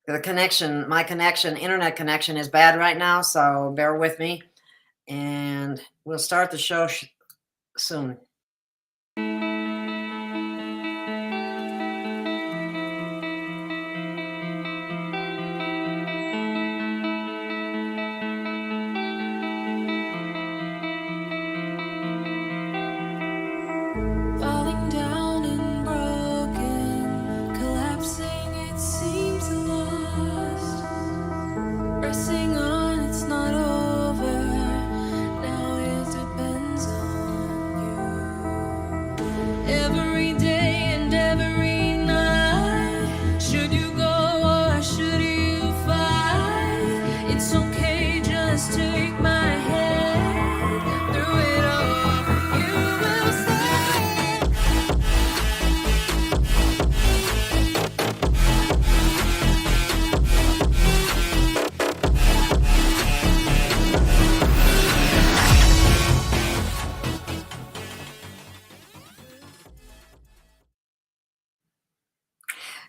my internet connection is bad right now, so bear with me. And we'll start the show soon.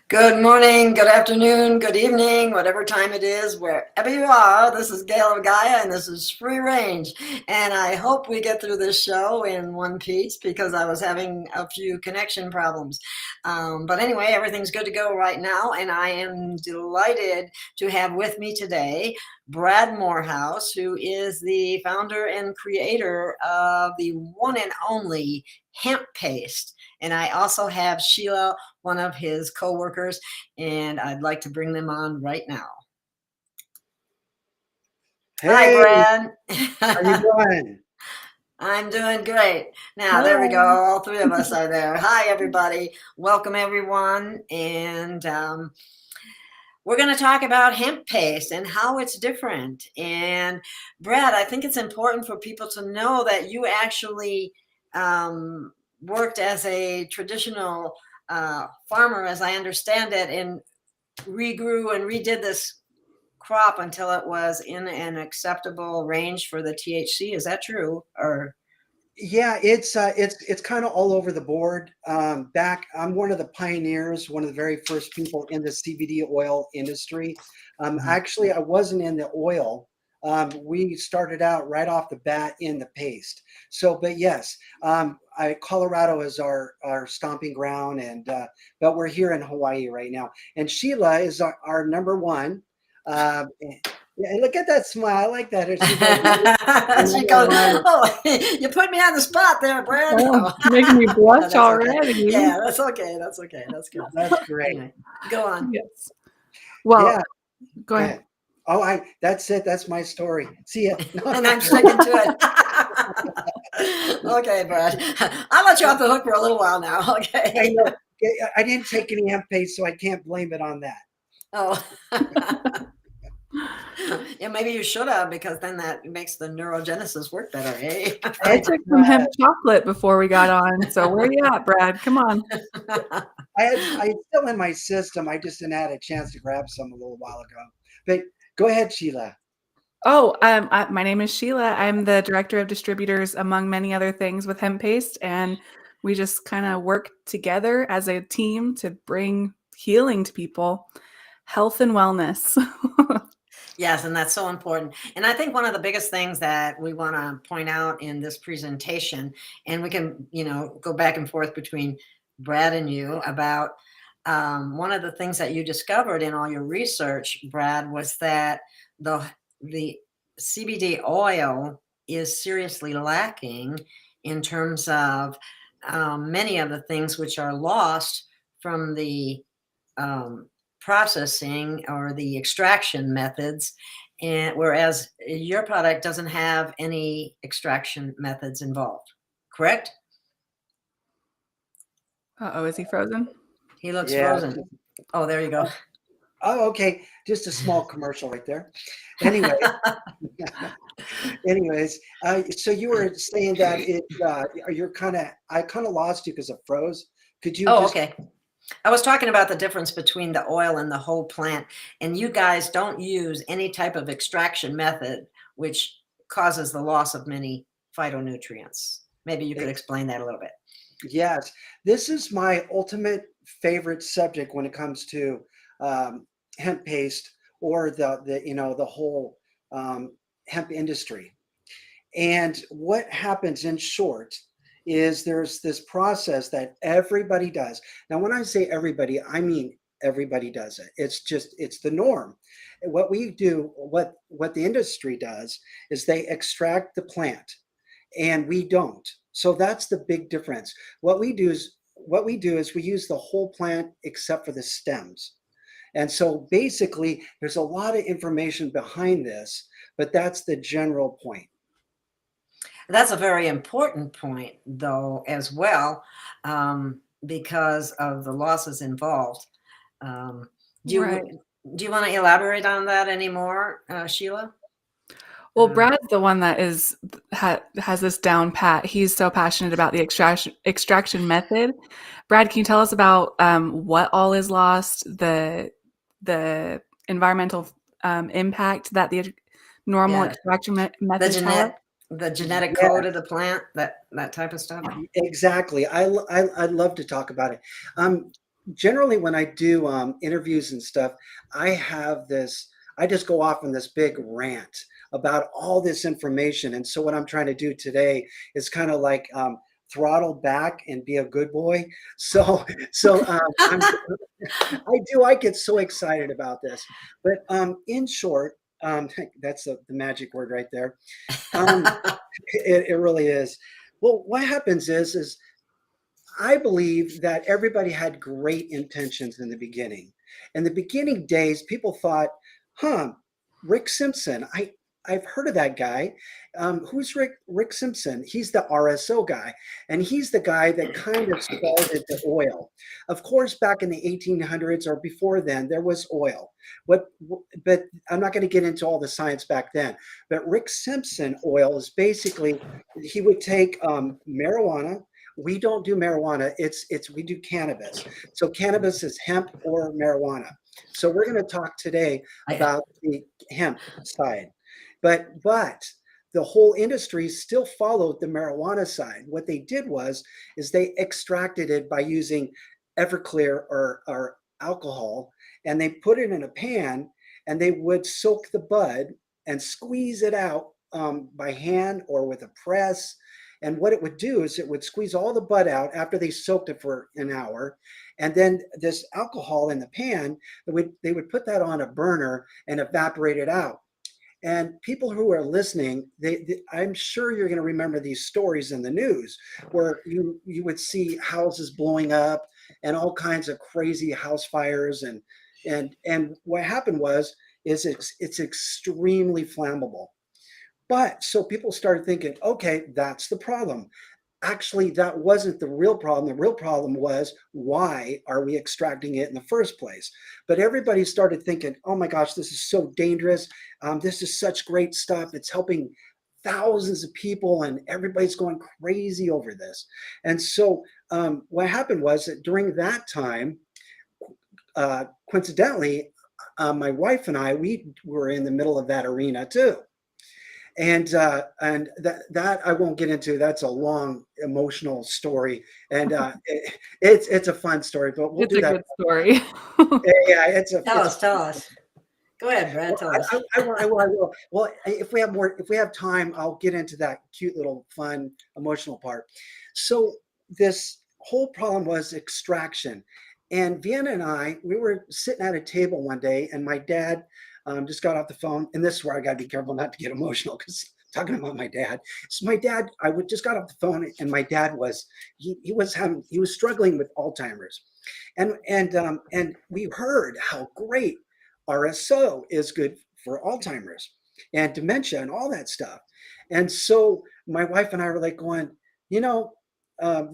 Good morning, good afternoon, good evening, whatever time it is, wherever you are. This is Gail of Gaia, and this is Free Range. And I hope we get through this show in one piece because I was having a few connection problems. But anyway, everything's good to go right now, and I am delighted to have with me today Brad Morehouse, who is the founder and creator of the one and only Hemppaste. And I also have Sheila, one of his co-workers, and I'd like to bring them on right now. Hey, hi, Brad. How you doing? I'm doing great. Now, there we go. All three of us are there. Hi, everybody. Welcome, everyone. And we're going to talk about hemp paste and how it's different. And Brad, I think it's important for people to know that you actually worked as a traditional farmer, as I understand it, and regrew and redid this crop until it was in an acceptable range for the THC. Is that true? Or Yeah, it's kind of all over the board. I'm one of the pioneers, one of the very first people in the CBD oil industry. Actually, I wasn't in the oil. We started out right off the bat in the paste. So, but yes, Colorado is our stomping ground, and but we're here in Hawaii right now. And Sheila is our number one. Yeah, look at that smile. I like that. she goes, oh, you put me on the spot there, Brad. Oh, making me blush no, already. Okay. Yeah, that's okay. That's okay. That's good. That's great. Anyway, go on. Yes. Well, yeah. Go ahead. Oh, that's it. That's my story. See ya. And I'm sticking to it. Okay, Brad. I'll let you off the hook for a little while now. Okay. I didn't take any hemp paste, so I can't blame it on that. Oh. Yeah, maybe you should have, because then that makes the neurogenesis work better, eh? I took some hemp chocolate before we got on. So where you at, Brad? Come on. I still in my system. I just didn't have a chance to grab some a little while ago. But go ahead, Sheila. Oh, my name is Sheila. I'm the director of distributors, among many other things, with Hemppaste, and we just kind of work together as a team to bring healing to people, health and wellness. Yes, and that's so important. And I think one of the biggest things that we want to point out in this presentation, and we can, go back and forth between Brad and you about one of the things that you discovered in all your research, Brad, was that the CBD oil is seriously lacking in terms of many of the things which are lost from the processing or the extraction methods, and whereas your product doesn't have any extraction methods involved, correct? Uh-oh, is he frozen? He looks frozen. Oh, there you go. Oh, okay. Just a small commercial right there. Anyway, so you were saying that I kind of lost you because it froze. Could you? Okay. I was talking about the difference between the oil and the whole plant, and you guys don't use any type of extraction method, which causes the loss of many phytonutrients. Maybe you could explain that a little bit. Yes, this is my ultimate favorite subject when it comes to hemp paste or the whole hemp industry. And what happens in short is there's this process that everybody does. Now, when I say everybody, I mean everybody does it. It's the norm. What we do, what the industry does is they extract the plant and we don't. So that's the big difference. What we do is we use the whole plant except for the stems. And so basically there's a lot of information behind this, but that's the general point. That's a very important point, though, as well, because of the losses involved. Um, do you Right. do you want to elaborate on that anymore, Sheila? Well, Brad's the one that has this down pat. He's so passionate about the extraction method. Brad, can you tell us about what all is lost, the environmental impact that the normal Yeah, extraction the methods have? genetic Yeah, code of the plant, that type of stuff. exactly. I'd love to talk about it. Generally, when I do interviews and stuff, I just go off on this big rant about all this information. And so what I'm trying to do today is kind of like throttle back and be a good boy. So, I get so excited about this. But in short, that's the magic word right there. Um, it really is. Well, what happens is I believe that everybody had great intentions in the beginning. In the beginning days, people thought, huh, Rick Simpson, I've heard of that guy. Who's Rick Simpson? He's the RSO guy, and he's the guy that kind of started the oil. Of course, back in the 1800s or before then, there was oil. But I'm not going to get into all the science back then. But Rick Simpson oil is basically he would take marijuana. We don't do marijuana. We do cannabis. So cannabis is hemp or marijuana. So we're going to talk today about the hemp side. But the whole industry still followed the marijuana side. What they did is they extracted it by using Everclear or alcohol, and they put it in a pan, and they would soak the bud and squeeze it out by hand or with a press. And what it would do is it would squeeze all the bud out after they soaked it for an hour. And then this alcohol in the pan, they would put that on a burner and evaporate it out. And people who are listening, I'm sure you're going to remember these stories in the news where you would see houses blowing up and all kinds of crazy house fires. And what happened is it's extremely flammable. But so people started thinking, okay, that's the problem. Actually, that wasn't the real problem. The real problem was, why are we extracting it in the first place? But everybody started thinking, oh my gosh, this is so dangerous. This is such great stuff. It's helping thousands of people, and everybody's going crazy over this. And so what happened was that during that time, coincidentally, my wife and we were in the middle of that arena too. And that I won't get into. That's a long emotional story, and it's a fun story, but we'll It's do a that. good story. Yeah, Tell us. Go ahead, Brad. Tell us. I will. Well, if we have time, I'll get into that cute little fun emotional part. So this whole problem was extraction, and Vienna and we were sitting at a table one day, and my dad just got off the phone, and this is where I got to be careful not to get emotional because talking about my dad. So my dad, just got off the phone, and my dad he was struggling with Alzheimer's, and we heard how great RSO is good for Alzheimer's and dementia and all that stuff. And so my wife and I were like going, you know, I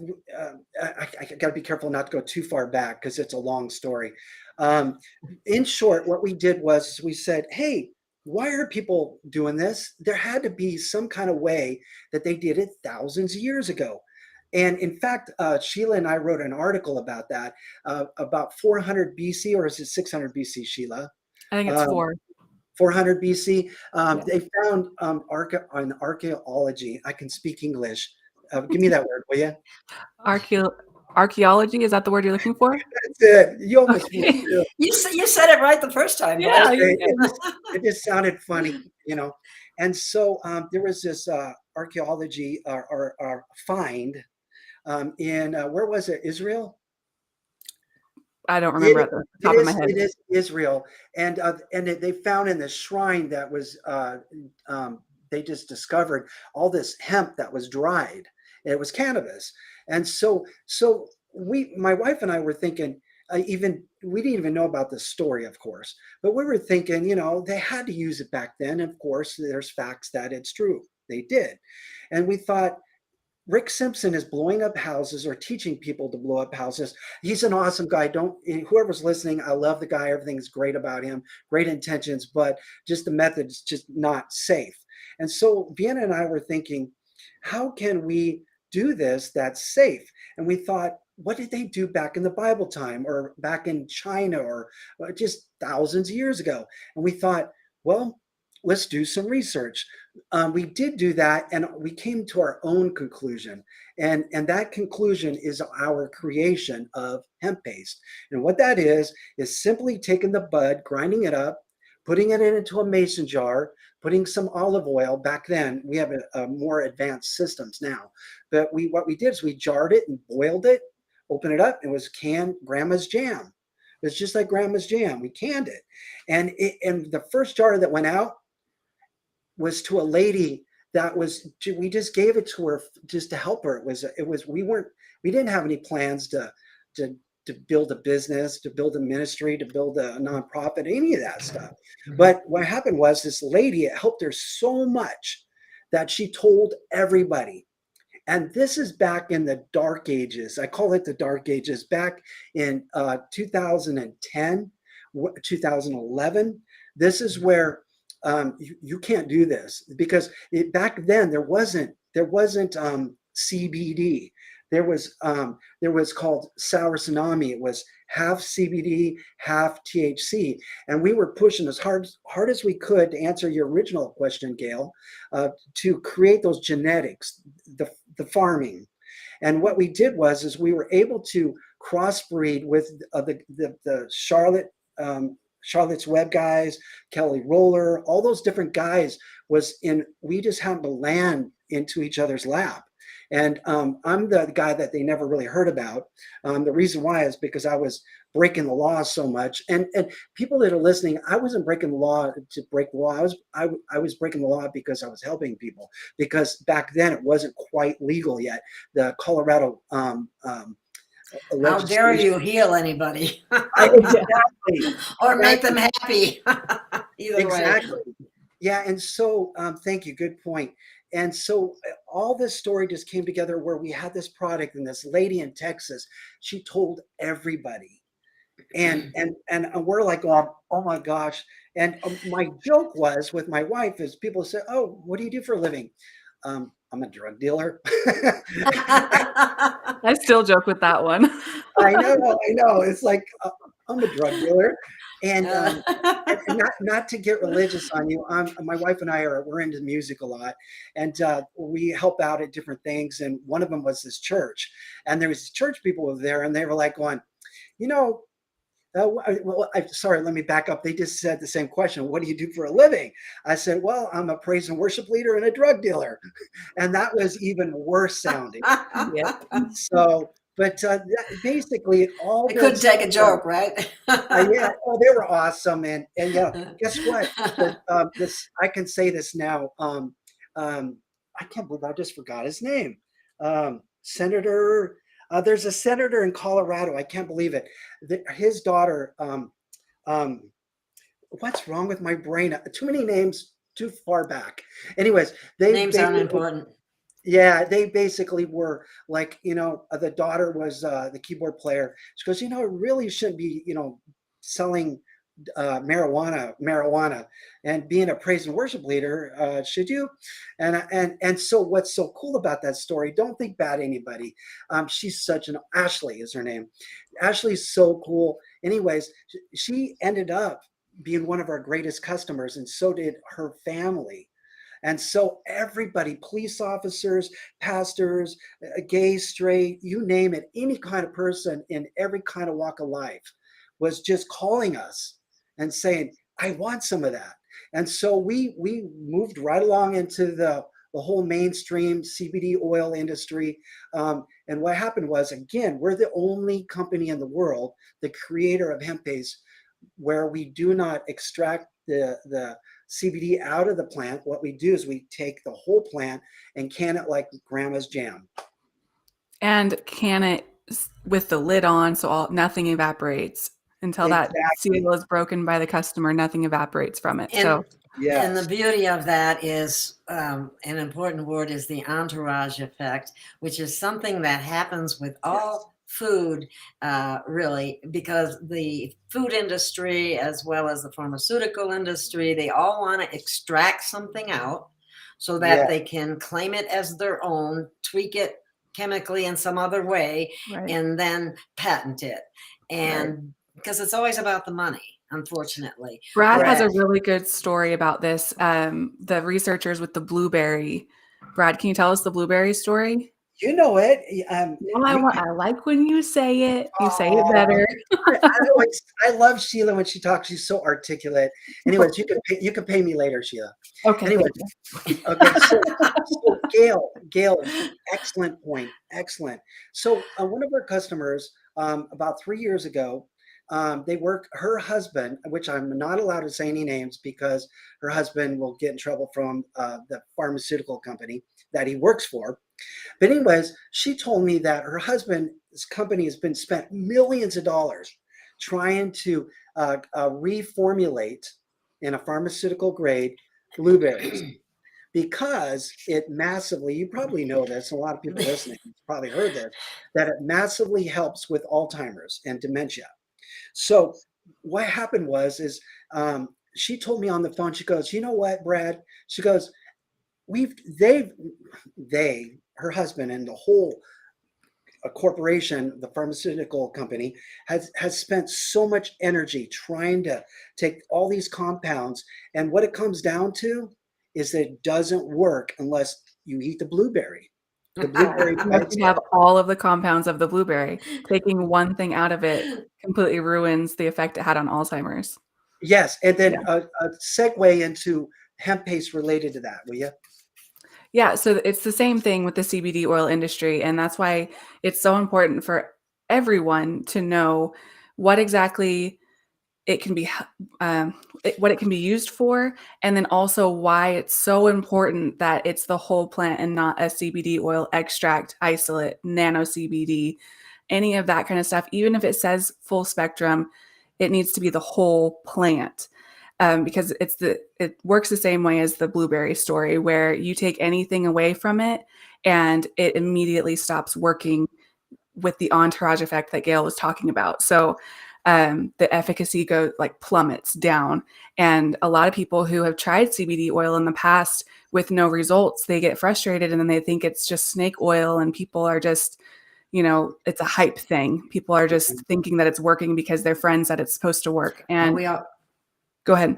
got to be careful not to go too far back because it's a long story. In short, what we did was we said, hey, why are people doing this? There had to be some kind of way that they did it thousands of years ago. And in fact, Sheila and I wrote an article about that, about 400 BC, or is it 600 BC, Sheila? I think it's 400 BC. Yeah. They found archaeology. I can speak English. Give me that word, will you? archaeology. Is that the word you're looking for? That's it. You almost Okay. You said it right the first time. Yeah, Boss. you okay. did. It just sounded funny, And so there was this archaeology or find in where was it? Israel. I don't remember It at the it top of my is head. it is Israel, and they found in the shrine that was they just discovered all this hemp that was dried. It was cannabis, and so my wife and I were thinking. Even we didn't even know about this story, of course, but we were thinking, they had to use it back then. Of course, there's facts that it's true. They did, and we thought, Rick Simpson is blowing up houses or teaching people to blow up houses. He's an awesome guy. Whoever's listening, I love the guy. Everything's great about him, great intentions, but just the method's just not safe. And so Vienna and I were thinking, how can we do this that's safe? And we thought, what did they do back in the Bible time or back in China or just thousands of years ago? And we thought, well, let's do some research. We did do that, and we came to our own conclusion, and that conclusion is our creation of hemp paste. And what that is simply taking the bud, grinding it up, putting it into a mason jar, putting some olive oil. Back then, we have a more advanced systems now, but what we did is we jarred it and boiled it, opened it up, and it was canned grandma's jam. It's just like grandma's jam. We canned it, and the first jar that went out was to a lady we just gave it to her just to help her. We didn't have any plans to to build a business, to build a ministry, to build a nonprofit, any of that stuff. But what happened was this lady, it helped her so much that she told everybody. And this is back in the dark ages. I call it the dark ages. Back in 2010, 2011, this is where you can't do this because back then there wasn't CBD. There was called sour tsunami. It was half CBD, half THC, and we were pushing as hard as we could to answer your original question, Gail, to create those genetics, the farming. And what we did is we were able to crossbreed with the Charlotte's Web guys, Kelly Roller, all those different guys we just happened to land into each other's lap. And I'm the guy that they never really heard about. The reason why is because I was breaking the law so much. And people that are listening, I wasn't breaking the law to break the law. I was breaking the law because I was helping people. Because back then it wasn't quite legal yet. The Colorado how dare you heal anybody exactly or make them happy? Either exactly. way. Yeah, and so thank you. Good point. And so all this story just came together where we had this product and this lady in Texas, she told everybody. And we're like, oh my gosh. And my joke was with my wife is people say, oh, what do you do for a living? I'm a drug dealer. I still joke with that one. I know. It's like I'm a drug dealer, and not to get religious on you. My wife and we're into music a lot, and we help out at different things. And one of them was this church, and there was church people over there, and they were like going, you know. Sorry, let me back up. They just said the same question. What do you do for a living? I said, well, I'm a praise and worship leader and a drug dealer. And that was even worse sounding. Yep. So, but basically it all I couldn't take a joke, right? yeah, oh, they were awesome. And yeah, guess what? I can say this now. I can't believe I just forgot his name. Senator, there's a senator in Colorado. I can't believe it. His daughter, what's wrong with my brain? Too many names, too far back. Anyways, Names aren't important. Yeah, they basically were like, the daughter was the keyboard player. She goes, it really shouldn't be, selling marijuana and being a praise and worship leader, should you? And so what's so cool about that story, don't think bad anybody. She's Ashley is her name. Ashley's so cool. Anyways, she ended up being one of our greatest customers, and so did her family. And so everybody, police officers, pastors, gay, straight, you name it, any kind of person in every kind of walk of life was just calling us and saying, I want some of that. And so we moved right along into the whole mainstream CBD oil industry. And what happened was, again, we're the only company in the world, the creator of Hemppaste, where we do not extract the CBD out of the plant. What we do is we take the whole plant and can it like grandma's jam. And can it with the lid on, so nothing evaporates until that Exactly. seal is broken by the customer. Nothing evaporates from it. And, So and the Yes. beauty of that is an important word is the entourage effect, which is something that happens with all food, really, because the food industry as well as the pharmaceutical industry, they all want to extract something out so that Yeah. they can claim it as their own, tweak it chemically in some other way, right. and then patent it. And Right. because it's always about the money, unfortunately. Brad has a Correct. really good story about this. The researchers with the blueberry. Brad, can you tell us the blueberry story? You know it. No, You I like when you say it. You say it Oh, better. I love Sheila when she talks. She's so articulate. Anyways, you can pay me later, Sheila. Okay. Anyway, okay. So Gail, excellent point. Excellent. So one of our customers, about 3 years ago, her husband, which I'm not allowed to say any names because her husband will get in trouble from the pharmaceutical company that he works for. But anyways, she told me that her husband's company has been spent millions of dollars trying to reformulate in a pharmaceutical grade blueberries because it massively, you probably know this, a lot of people listening probably heard this, that it massively helps with Alzheimer's and dementia. So what happened is she told me on the phone, she goes, you know what, Brad? She goes, we've her husband and the whole corporation, the pharmaceutical company, has spent so much energy trying to take all these compounds, and what it comes down to is that it doesn't work unless you eat the blueberry. The blueberry by Unless you itself. have all of the compounds of the blueberry. Taking one thing out of it completely ruins the effect it had on Alzheimer's. Yes, and Yeah. then a segue into hemp paste related to that, will you? Yeah, so it's the same thing with the CBD oil industry, and that's why it's so important for everyone to know what exactly it can be, what it can be used for, and then also why it's so important that it's the whole plant and not a CBD oil extract, isolate, nano CBD, any of that kind of stuff. Even if it says full spectrum, it needs to be the whole plant. Because it works the same way as the blueberry story, where you take anything away from it and it immediately stops working with the entourage effect that Gail was talking about. So the efficacy plummets down. And a lot of people who have tried CBD oil in the past with no results, they get frustrated and then they think it's just snake oil and people are just, it's a hype thing. People are just thinking that it's working because their friend said it's supposed to work. And go ahead.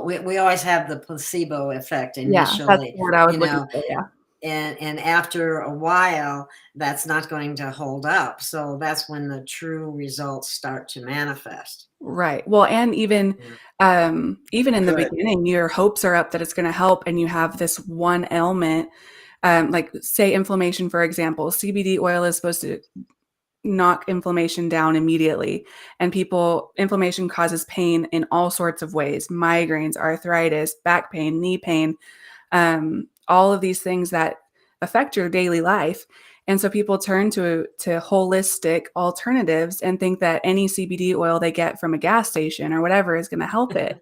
We always have the placebo effect Yeah, that's initially, the word I was looking for, yeah. And after a while, that's not going to hold up. So that's when the true results start to manifest. Right. Well, and even in the Good. beginning, your hopes are up that it's going to help, and you have this one ailment, like say inflammation, for example. CBD oil is supposed to knock inflammation down immediately, and inflammation causes pain in all sorts of ways: migraines, arthritis, back pain, knee pain, all of these things that affect your daily life. And so people turn to holistic alternatives and think that any CBD oil they get from a gas station or whatever is going to help it.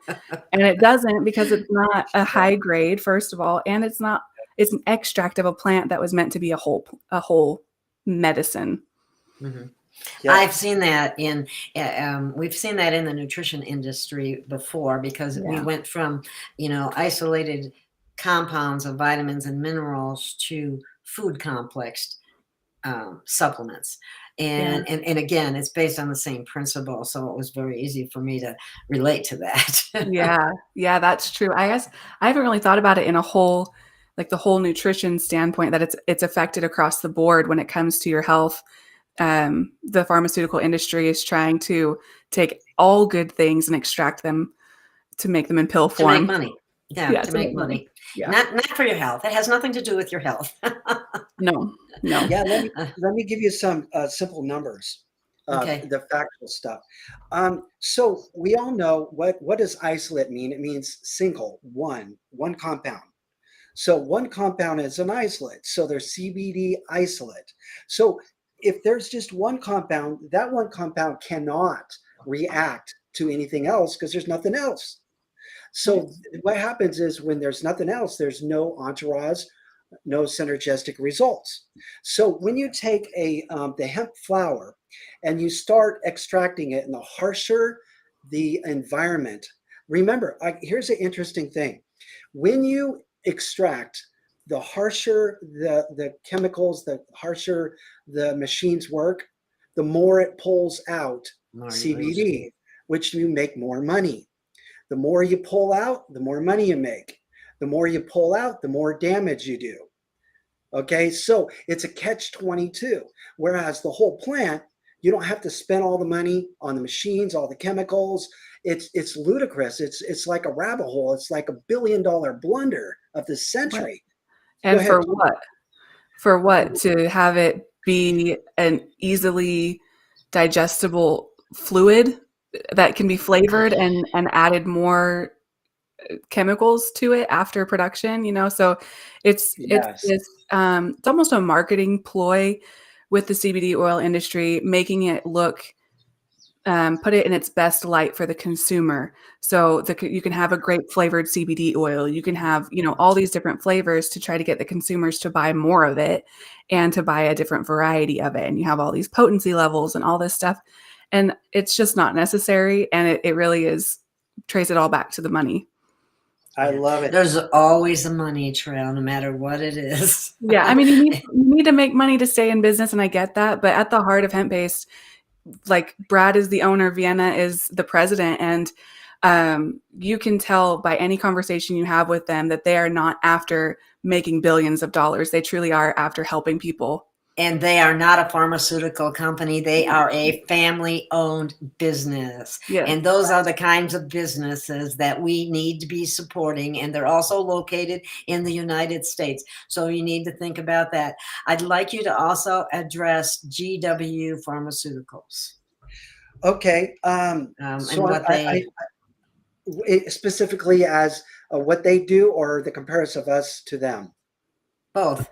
And it doesn't, because it's not a high grade, first of all, and it's an extract of a plant that was meant to be a whole medicine. Mm-hmm. Yeah. I've seen that we've seen that in the nutrition industry before, because we went from, isolated compounds of vitamins and minerals to food complex supplements. And, Yeah. and again, it's based on the same principle. So it was very easy for me to relate to that. Yeah. Yeah, that's true. I guess I haven't really thought about it in a whole, like the whole nutrition standpoint, that it's affected across the board when it comes to your health. The pharmaceutical industry is trying to take all good things and extract them to make them in pill To make form. money. Yeah, Yeah, to to make make money. money. Yeah. Not for your health. It has nothing to do with your health. No, no. Yeah, let me give you some simple numbers, Okay. the factual stuff. So we all know what does isolate mean? It means single, one compound. So one compound is an isolate. So there's CBD isolate. So if there's just one compound, that one compound cannot react to anything else because there's nothing else. Right. So what happens is when there's nothing else, there's no entourage, no synergistic results. So when you take the hemp flower and you start extracting it, and the harsher the environment, remember, here's an interesting thing. When you extract, the harsher the chemicals, the harsher the machines work, the more it pulls out More you lose. CBD, which you make more money. The more you pull out, the more money you make. The more you pull out, the more damage you do. Okay, so it's a catch 22. Whereas the whole plant, you don't have to spend all the money on the machines, all the chemicals. It's ludicrous. It's like a rabbit hole. It's like $1 billion blunder of the Right. century. Go And ahead. for what? For what? To have it be an easily digestible fluid that can be flavored and added more chemicals to it after production, so Yes, it's almost a marketing ploy with the CBD oil industry, making it look, put it in its best light for the consumer. So you can have a grape flavored CBD oil. You can have, all these different flavors to try to get the consumers to buy more of it and to buy a different variety of it. And you have all these potency levels and all this stuff. And it's just not necessary. And it really is, trace it all back to the money. I Yeah. love it. There's always a money trail, no matter what it is. Yeah. I mean, you need to make money to stay in business. And I get that. But at the heart of Hemppaste, like Brad is the owner, Vienna is the president, and you can tell by any conversation you have with them that they are not after making billions of dollars. They truly are after helping people. And they are not a pharmaceutical company. They are a family-owned business. Yeah. And those are the kinds of businesses that we need to be supporting. And they're also located in the United States. So you need to think about that. I'd like you to also address GW Pharmaceuticals. Okay. And So what they specifically as what they do or the comparison of us to them. both.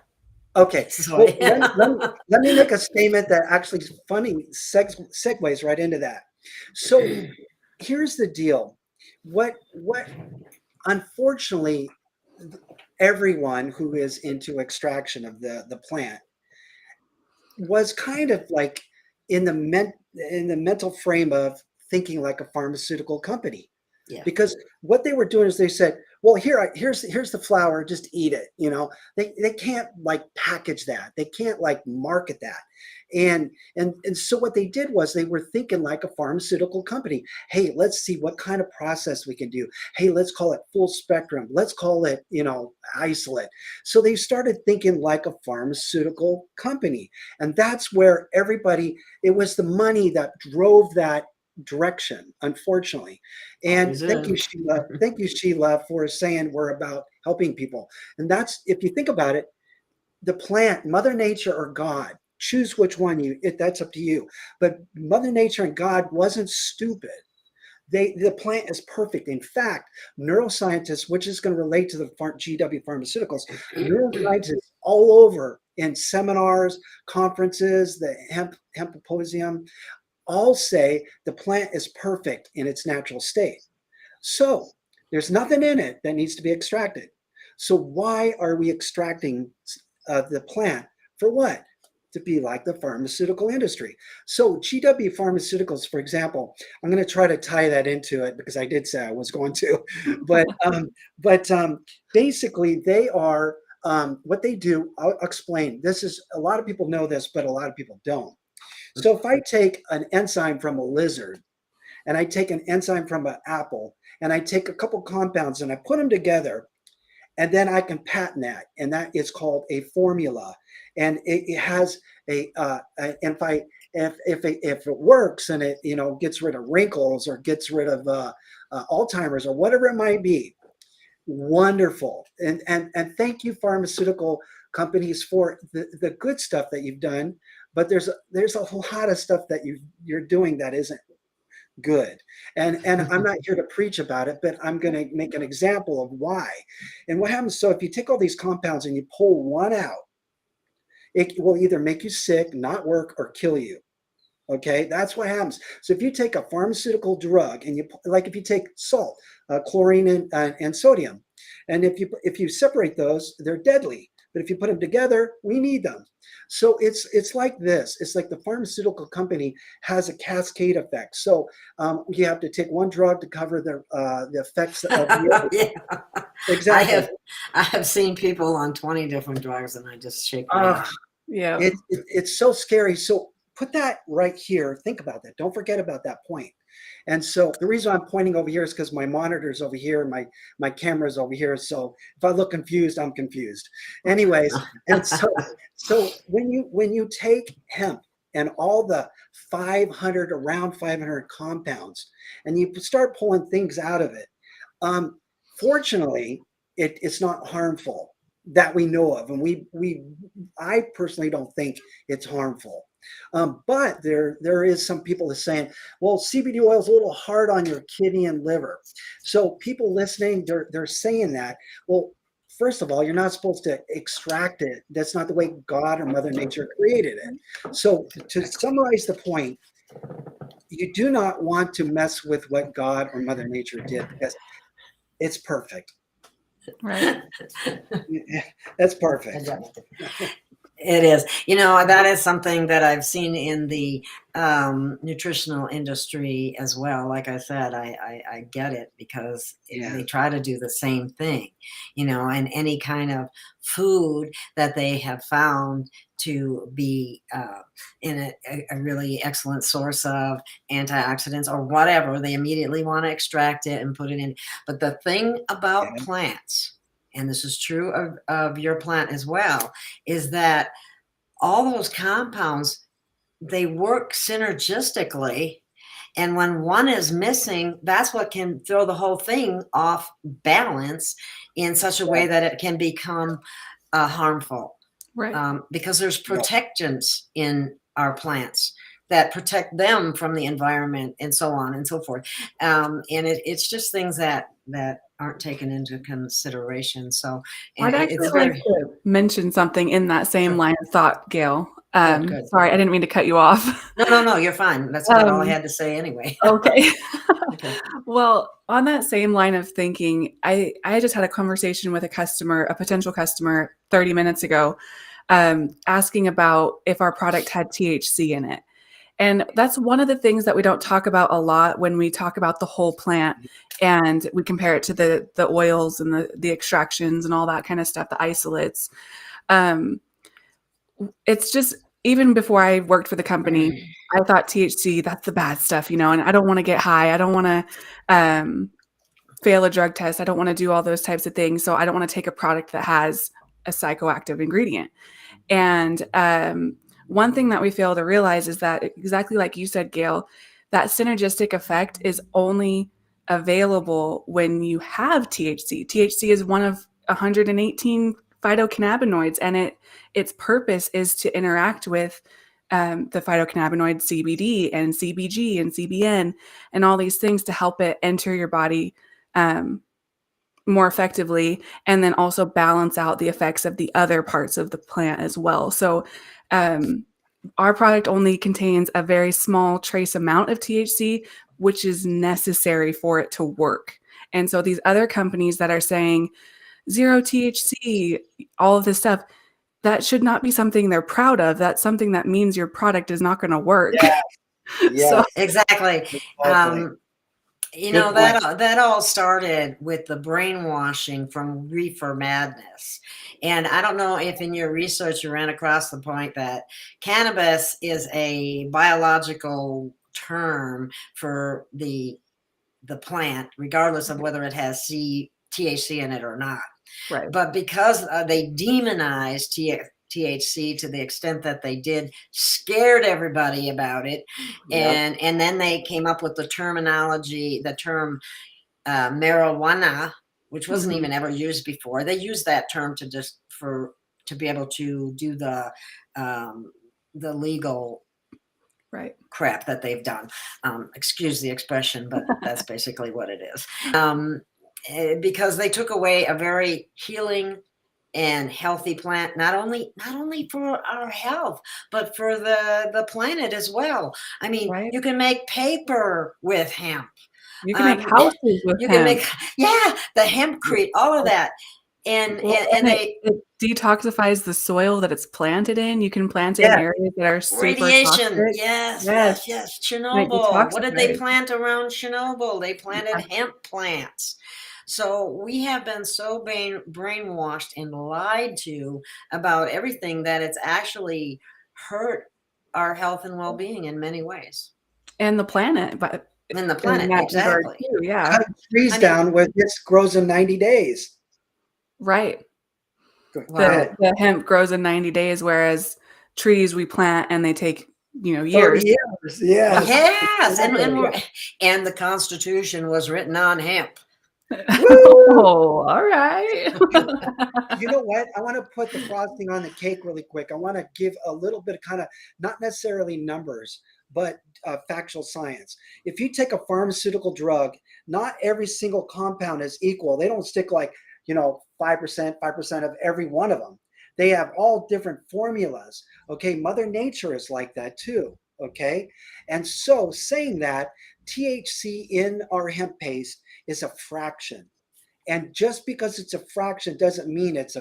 Okay. Sorry. Well, let me make a statement that actually funny segues right into that. So here's the deal. What unfortunately everyone who is into extraction of the plant was kind of like in the mental frame of thinking like a pharmaceutical company. Yeah. Because what they were doing is they said, well, here's the flower, just eat it. They can't like package that. They can't like market that. And so what they did was they were thinking like a pharmaceutical company. Hey, let's see what kind of process we can do. Hey, let's call it full spectrum. Let's call it, isolate. So they started thinking like a pharmaceutical company. And that's where it was the money that drove that direction, unfortunately. And Always thank you, is. Sheila. Thank you, Sheila, for saying we're about helping people. And that's, if you think about it, the plant, Mother Nature or God, choose which one that's up to you. But Mother Nature and God wasn't stupid. The plant is perfect. In fact, neuroscientists, which is going to relate to the GW Pharmaceuticals, neuroscientists all over in seminars, conferences, the Hemp all say the plant is perfect in its natural state. So there's nothing in it that needs to be extracted. So why are we extracting the plant? For what? To be like the pharmaceutical industry. So GW Pharmaceuticals, for example, I'm going to try to tie that into it because I did say I was going to, but basically they are what they do, I'll explain. This is, a lot of people know this, but a lot of people don't. So if I take an enzyme from a lizard and I take an enzyme from an apple and I take a couple compounds and I put them together, and then I can patent that, and that is called a formula. And it has and if it works and it gets rid of wrinkles or gets rid of Alzheimer's or whatever it might be, wonderful. And thank you, pharmaceutical companies, for the good stuff that you've done. But there's a whole lot of stuff that you're doing that isn't good. And I'm not here to preach about it, but I'm going to make an example of why. And what happens, so if you take all these compounds and you pull one out, it will either make you sick, not work, or kill you. Okay, that's what happens. So if you take a pharmaceutical drug and if you take salt, chlorine and sodium, and if you separate those, they're deadly. But if you put them together, we need them. So it's like this. It's like the pharmaceutical company has a cascade effect. So you have to take one drug to cover the effects of the other. Yeah. Exactly. I have seen people on 20 different drugs, and I just shake my head. Yeah. It's so scary. So put that right here. Think about that. Don't forget about that point. And so the reason I'm pointing over here is because my monitor's over here, my camera's over here. So if I look confused, I'm confused. Anyways, and so when you take hemp and all the around 500 compounds, and you start pulling things out of it, fortunately, it's not harmful that we know of, and I personally don't think it's harmful. But there is some people that are saying, well, CBD oil is a little hard on your kidney and liver. So people listening, they're saying that. Well, first of all, you're not supposed to extract it. That's not the way God or Mother Nature created it. So to summarize the point, you do not want to mess with what God or Mother Nature did, because it's perfect. Right. That's perfect. It is. That is something that I've seen in the nutritional industry as well. Like I said, I get it, because they try to do the same thing, and any kind of food that they have found to be in a really excellent source of antioxidants or whatever, they immediately want to extract it and put it in. But the thing about plants, and this is true of your plant as well, is that all those compounds, they work synergistically. And when one is missing, that's what can throw the whole thing off balance in such a way that it can become harmful. Right. Because there's protections in our plants that protect them from the environment and so on and so forth. And it's just things that aren't taken into consideration. So I'd actually like to mention something in that same line of thought, Gail. Good. Sorry, I didn't mean to cut you off. No, you're fine. That's about all I had to say anyway. Okay. Okay. Well, on that same line of thinking, I just had a conversation with a potential customer 30 minutes ago, asking about if our product had THC in it. And that's one of the things that we don't talk about a lot when we talk about the whole plant, and we compare it to the oils and the extractions and all that kind of stuff, the isolates. It's just, even before I worked for the company, I thought THC, that's the bad stuff, and I don't want to get high. I don't want to fail a drug test. I don't want to do all those types of things. So I don't want to take a product that has a psychoactive ingredient. And one thing that we fail to realize is that, exactly like you said, Gail, that synergistic effect is only available when you have THC. THC is one of 118 phytocannabinoids, and its purpose is to interact with the phytocannabinoid CBD and CBG and CBN and all these things to help it enter your body more effectively, and then also balance out the effects of the other parts of the plant as well. So our product only contains a very small trace amount of THC, which is necessary for it to work. And so these other companies that are saying zero THC, all of this stuff, that should not be something they're proud of. That's something that means your product is not going to work. Yeah. So, exactly. You Good know, point. that all started with the brainwashing from reefer madness. And I don't know if in your research you ran across the point that cannabis is a biological term for the plant, regardless of whether it has THC in it or not. Right. But because they demonized THC to the extent that they did, scared everybody about it, Yep. and then they came up with the terminology, the term marijuana, which wasn't Mhm. even ever used before. They used that term to be able to do the legal Right. crap that they've done. Excuse the expression, but that's basically what it is. Because they took away a very healing and healthy plant, not only for our health, but for the planet as well. I mean, Right. you can make paper with hemp. You can make houses with You can hemp. make, yeah, the hempcrete, all of that, and Well, and and they it detoxifies the soil that it's planted in. You can plant it in Yeah. areas that are super radiation, toxic. yes, Yes, yes, yes. and it Chernobyl. What did they detoxifies. plant around Chernobyl? They planted Yeah. hemp plants. So we have been so brainwashed and lied to about everything that it's actually hurt our health and well-being in many ways. And the planet, but And the in planet, that regard exactly. too, yeah. Cut trees I mean, down where this grows in 90 days. Right. Go wow. ahead. The hemp grows in 90 days, whereas trees we plant and they take, 30 years. years. Yes. Yes, Exactly. and the Constitution was written on hemp. Woo! Oh, all right. You know what? I want to put the frosting on the cake really quick. I want to give a little bit of kind of not necessarily numbers, but factual science. If you take a pharmaceutical drug, not every single compound is equal. They don't stick like, 5% of every one of them. They have all different formulas. Okay. Mother Nature is like that too. Okay. And so saying that, THC in our hemp paste is a fraction. And just because it's a fraction doesn't mean it's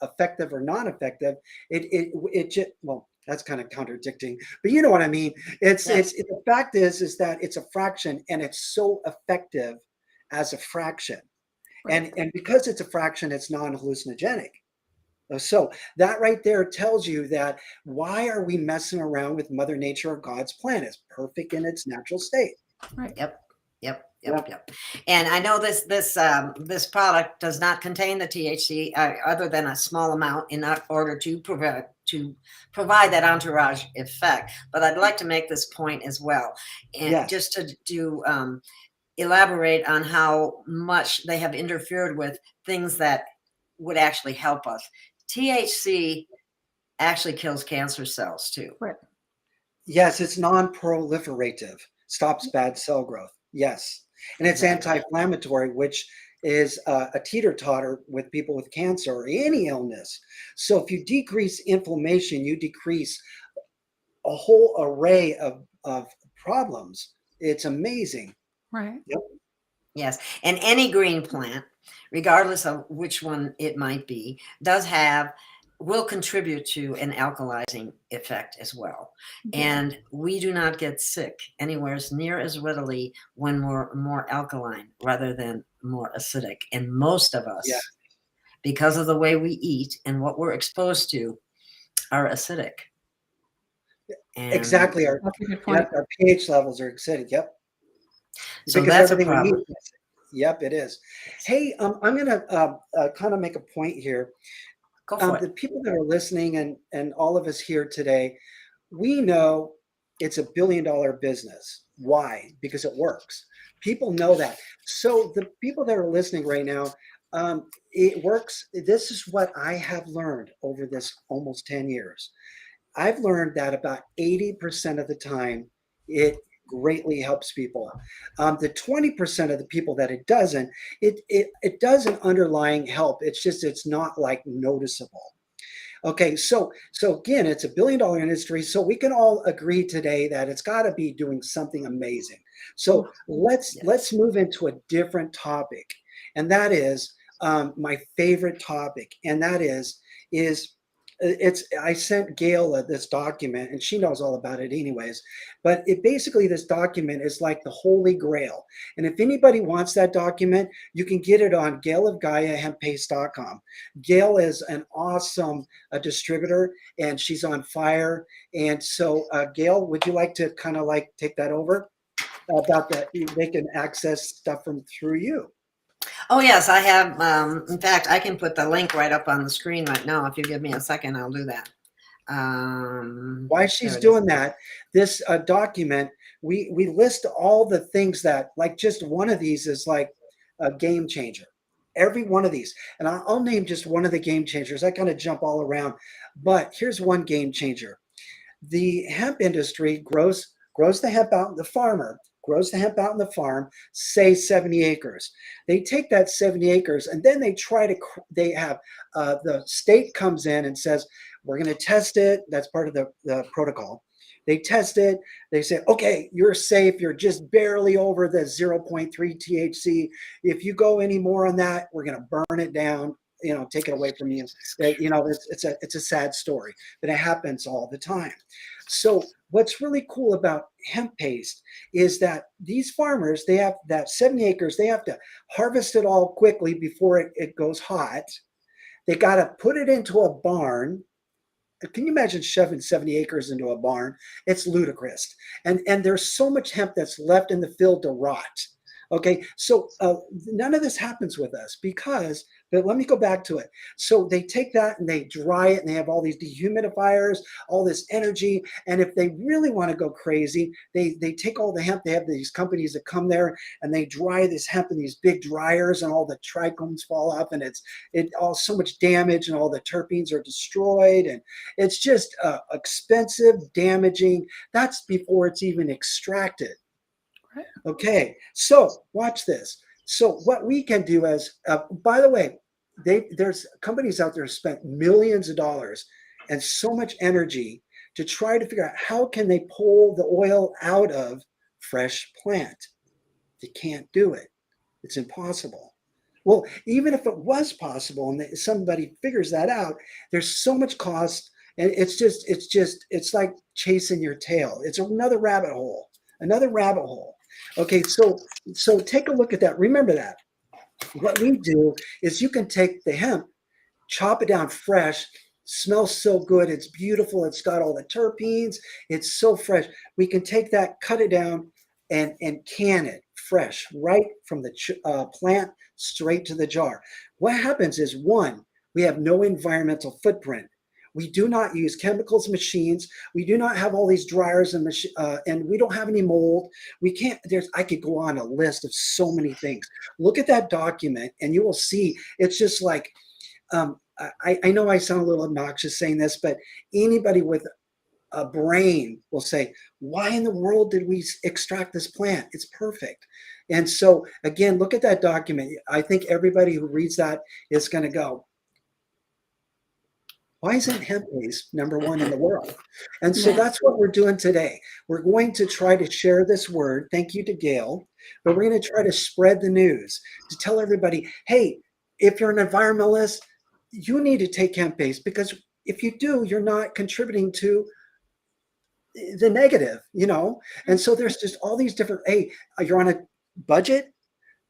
effective or non-effective. It just, well, that's kind of contradicting, but you know what I mean. Yes. The fact is that it's a fraction and it's so effective as a fraction. Right. And because it's a fraction, it's non-hallucinogenic. So that right there tells you that why are we messing around with Mother Nature or God's plan? It's perfect in its natural state. Right. Yep. Yep. Yeah. Yep. Yep. And I know this product does not contain the THC other than a small amount in order to provide that entourage effect. But I'd like to make this point as well, and Yes. just to elaborate on how much they have interfered with things that would actually help us. THC actually kills cancer cells too. Right. Yes, it's non-proliferative, stops bad cell growth. Yes. And it's Exactly. anti-inflammatory, which is a teeter-totter with people with cancer or any illness. So if you decrease inflammation, you decrease a whole array of problems. It's amazing. Right. Yep. Yes, and any green plant, regardless of which one it might be, will contribute to an alkalizing effect as well. Yeah. And we do not get sick anywhere near as readily when we're more alkaline rather than more acidic. And most of Yeah. us, because of the way we eat and what we're exposed to, are acidic. And Exactly. That's a good point. Our pH levels are acidic. Yep. so Because that's a everything we eat. problem. Yep, it is. Hey, I'm going to kind of make a point here. Go for The it. people that are listening and all of us here today, we know it's $1 billion business. Why? Because it works. People know that. So the people that are listening right now, it works. This is what I have learned over this almost 10 years. I've learned that about 80% of the time, it greatly helps people. The 20% of the people that it doesn't, it does an underlying help. It's just it's not like noticeable. Okay, so again, it's $1 billion industry. So we can all agree today that it's got to be doing something amazing. So let's Yes. move into a different topic, and that is my favorite topic, and that is I sent Gail this document, and she knows all about it anyways. But it basically, this document is like the holy grail. And if anybody wants that document, you can get it on Gail of Gaia Hemppaste.com. Gail is an awesome distributor, and she's on fire. And so, Gail, would you like to kind of like take that over about that? They can access stuff from through you. Oh, yes, I have. In fact, I can put the link right up on the screen right now. If you give me a second, I'll do that. While she's doing that, this document, we list all the things that, like, just one of these is like a game changer. Every one of these, and I'll name just one of the game changers. I kind of jump all around, but here's one game changer. The hemp industry grows the hemp out. The farmer grows the hemp out in the farm, say 70 acres. They take that 70 acres and then they have the state comes in and says, we're going to test it. That's part of the protocol. They test it. They say, okay, you're safe. You're just barely over the 0.3 THC. If you go any more on that, we're going to burn it down, take it away from you. It's a sad story, but it happens all the time. So what's really cool about Hemppaste is that these farmers, they have that 70 acres, they have to harvest it all quickly before it goes hot. They got to put it into a barn. Can you imagine shoving 70 acres into a barn? It's ludicrous. And there's so much hemp that's left in the field to rot. Okay, so none of this happens with us but let me go back to it. So they take that and they dry it, and they have all these dehumidifiers, all this energy. And if they really want to go crazy, they take all the hemp. They have these companies that come there and they dry this hemp in these big dryers, and all the trichomes fall off, and it all so much damage, and all the terpenes are destroyed, and it's just expensive, damaging. That's before it's even extracted. Okay, so watch this. So what we can do is, by the way, there's companies out there spent millions of dollars and so much energy to try to figure out how can they pull the oil out of fresh plant. They can't do it. It's impossible. Well, even if it was possible and somebody figures that out, there's so much cost, and it's like chasing your tail. It's another rabbit hole. Okay, so take a look at that. Remember that. What we do is you can take the hemp, chop it down fresh, smells so good, it's beautiful, it's got all the terpenes, it's so fresh. We can take that, cut it down, and can it fresh, right from the plant straight to the jar. What happens is, one, we have no environmental footprint. We do not use chemicals, machines. We do not have all these dryers and we don't have any mold. We can't. I could go on a list of so many things. Look at that document, and you will see. It's just like, I know I sound a little obnoxious saying this, but anybody with a brain will say, "Why in the world did we extract this plant? It's perfect." And so again, look at that document. I think everybody who reads that is going to go, why isn't Hemppaste number one in the world? And so that's what we're doing today. We're going to try to share this word. Thank you to Gail. But we're going to try to spread the news to tell everybody, hey, if you're an environmentalist, you need to take Hemppaste, because if you do, you're not contributing to the negative, And so there's just all these different, hey, you're on a budget.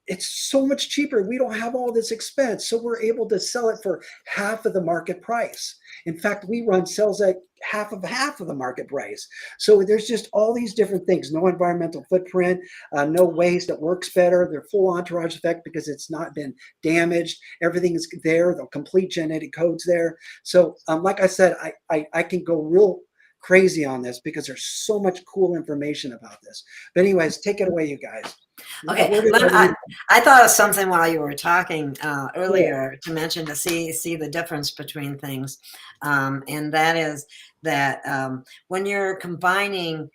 It's so much cheaper. We don't have all this expense. So we're able to sell it for half of the market price. In fact, we run sales at half of the market price. So there's just all these different things. No environmental footprint, no waste. It works better. They're full entourage effect because it's not been damaged. Everything is there. The complete genetic code's there. So like I said, I can go real crazy on this because there's so much cool information about this. But anyways, take it away, you guys. Okay, I thought of something while you were talking earlier to mention, to see the difference between things, and that is that when you're combining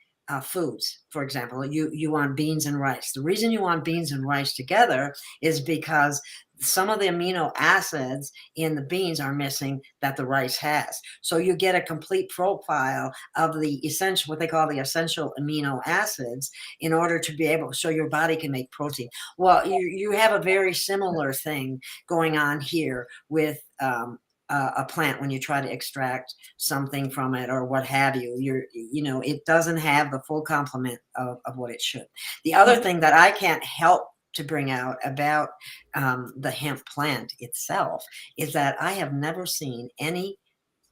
foods, for example, you want beans and rice. The reason you want beans and rice together is because some of the amino acids in the beans are missing that the rice has. So you get a complete profile of the essential, what they call the essential amino acids, in order to be able, so your body can make protein. Well, you have a very similar thing going on here with a plant when you try to extract something from it or what have you. It doesn't have the full complement of what it should. The other thing that I can't help to bring out about the hemp plant itself is that I have never seen any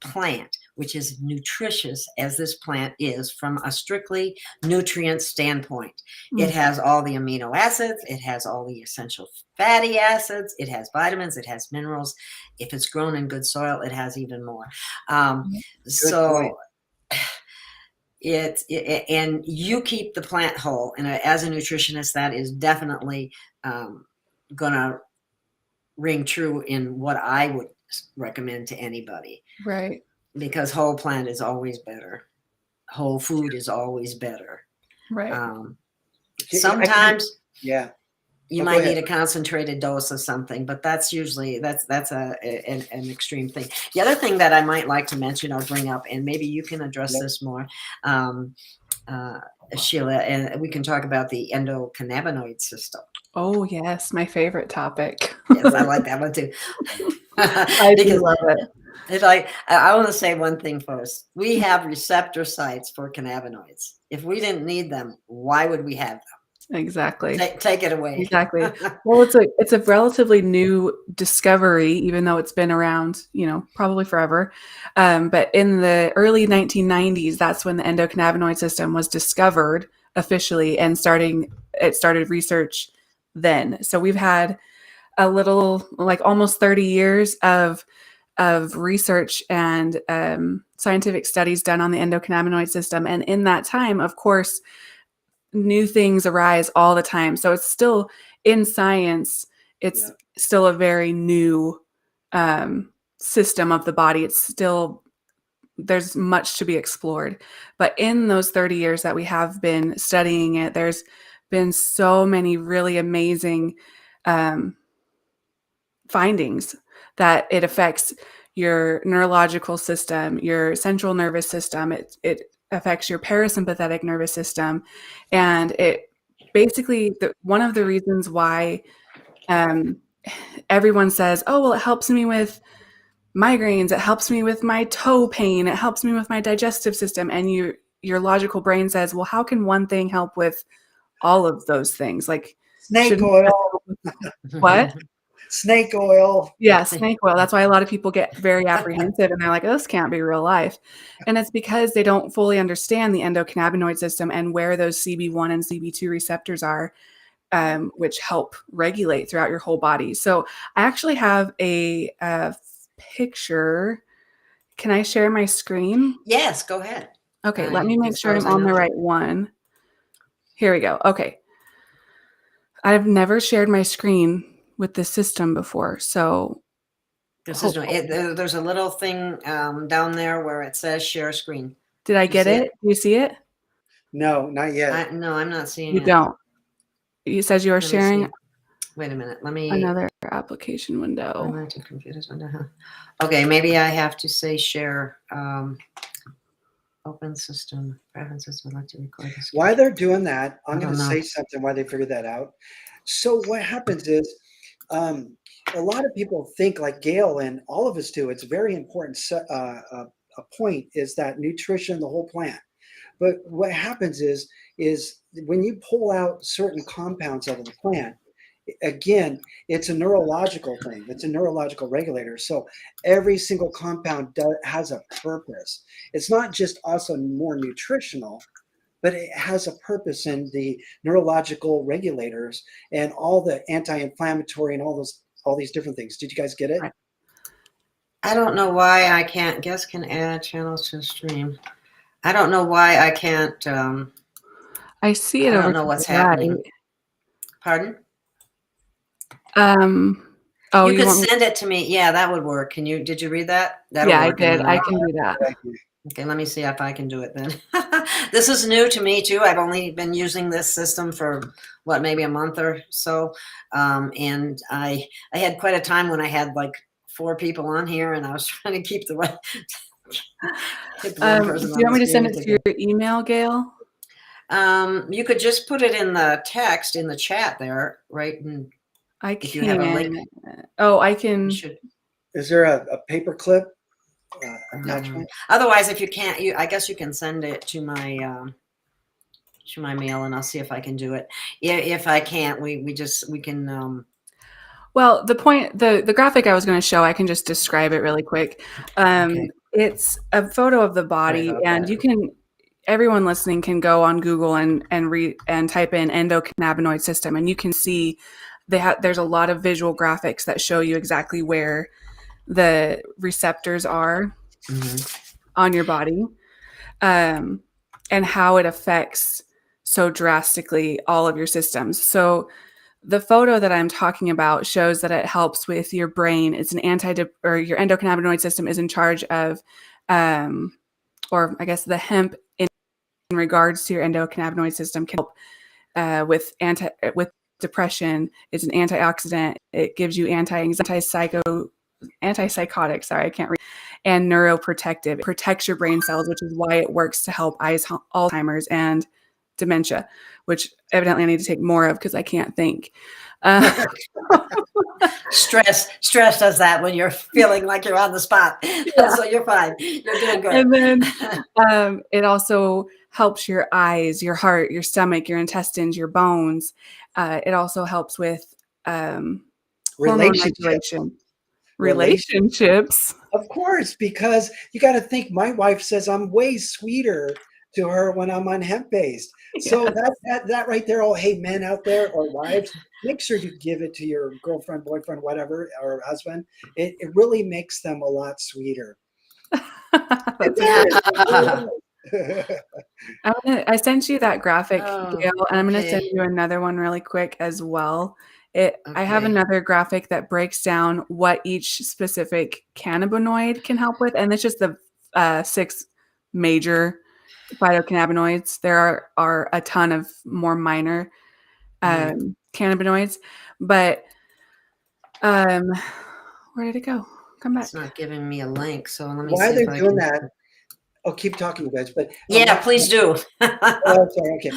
plant which is nutritious as this plant is from a strictly nutrient standpoint. It has all the amino acids, it has all the essential fatty acids, it has vitamins, it has minerals. If it's grown in good soil, it has even more. So and you keep the plant whole, and as a nutritionist, that is definitely gonna ring true in what I would recommend to anybody. Right. Because whole plant is always better. Whole food is always better. Right. Sometimes you might ahead. need a concentrated dose of something, but that's usually that's an extreme thing. The other thing that I might like to mention or bring up, and maybe you can address this more, Sheila, and we can talk about the endocannabanoid system. Oh yes, my favorite topic. Yes, I like that one too. I do love it. It's like, I want to say one thing first. We have receptor sites for cannabinoids. If we didn't need them, why would we have them? Exactly. Take it away. Exactly. Well, it's a relatively new discovery, even though it's been around, probably forever. But in the early 1990s, that's when the endocannabanoid system was discovered officially, and it started research then. So we've had a little, like almost 30 years of research and scientific studies done on the endocannabinoid system. And in that time, of course, new things arise all the time. So it's still in science. It's still a very new system of the body. It's still, there's much to be explored. But in those 30 years that we have been studying it, there's been so many really amazing findings that it affects your neurological system, your central nervous system. It affects your parasympathetic nervous system. And it basically, one of the reasons why everyone says, oh, well, it helps me with migraines, it helps me with my toe pain, it helps me with my digestive system. And your logical brain says, well, how can one thing help with all of those things? Like snake oil. What? Snake oil. Yeah, snake oil. That's why a lot of people get very apprehensive and they're like, oh, this can't be real life. And it's because they don't fully understand the endocannabinoid system and where those CB1 and CB2 receptors are, which help regulate throughout your whole body. So I actually have a picture. Can I share my screen? Yes, go ahead. Okay, let me make sure I'm on the right one. Here we go. Okay. I've never shared my screen with the system before, so there's a little thing down there where it says share screen. Did I get it? Do you see it? No, not yet. No, I'm not seeing it. You don't. It says you are sharing. Wait a minute. Let me. Another application window. Okay, maybe I have to say share. Open system preferences. Would like to record this. Why they're doing that? I'm going to say something. Why they figured that out. So what happens is, a lot of people think like Gail and all of us do. It's very important. A point is that nutrition, the whole plant. But what happens is when you pull out certain compounds out of the plant, again, it's a neurological thing. It's a neurological regulator. So every single compound has a purpose. It's not just also more nutritional, but it has a purpose in the neurological regulators and all the anti-inflammatory and all these different things. Did you guys get it? I don't know why I can't. Guests can add channels to the stream. I don't know why I can't. I see it. I don't know what's happening. Pardon? Oh, you could send it to me. Yeah, that would work. Did you read that? Yeah, I did. I can do that. Okay, let me see if I can do it then. This is new to me too. I've only been using this system for maybe a month or so. And I had quite a time when I had like 4 people on here and I was trying to keep the right. Do you want me to send it to your email, Gail? You could just put it in the text in the chat there, right? And I can. Oh, I can. Is there a paper clip attachment? Otherwise, if you can't, I guess you can send it to my mail, and I'll see if I can do it. If I can't, we can. Well, the graphic I was going to show, I can just describe it really quick. Okay. It's a photo of the body, Right, and okay. you can. Everyone listening can go on Google and type in endocannabanoid system, and you can see there's a lot of visual graphics that show you exactly where the receptors are on your body, and how it affects so drastically all of your systems. So the photo that I'm talking about shows that it helps with your brain. It's an or your endocannabinoid system is in charge of, or I guess the hemp in regards to your endocannabinoid system can help with depression. It's an antioxidant. It gives you antipsychotic. Sorry, I can't read. And neuroprotective. It protects your brain cells, which is why it works to help Alzheimer's and dementia, which evidently I need to take more of because I can't think. Stress does that when you're feeling like you're on the spot. Yeah. So you're fine. You're doing good. And then it also helps your eyes, your heart, your stomach, your intestines, your bones. It also helps with relationships. Of course, because you got to think. My wife says I'm way sweeter to her when I'm on Hemppaste. So that right there, hey, men out there or wives, make sure you give it to your girlfriend, boyfriend, whatever, or husband. It really makes them a lot sweeter. I sent you that graphic, Gail, and I'm going to send you another one really quick as well. I have another graphic that breaks down what each specific cannabinoid can help with, and it's just the 6 major phytocannabinoids. There are a ton of more minor cannabinoids, but where did it go? Come back. It's not giving me a link, so let me Why see. Why they're doing that? Oh, keep talking, guys. But yeah, please do. sorry, okay.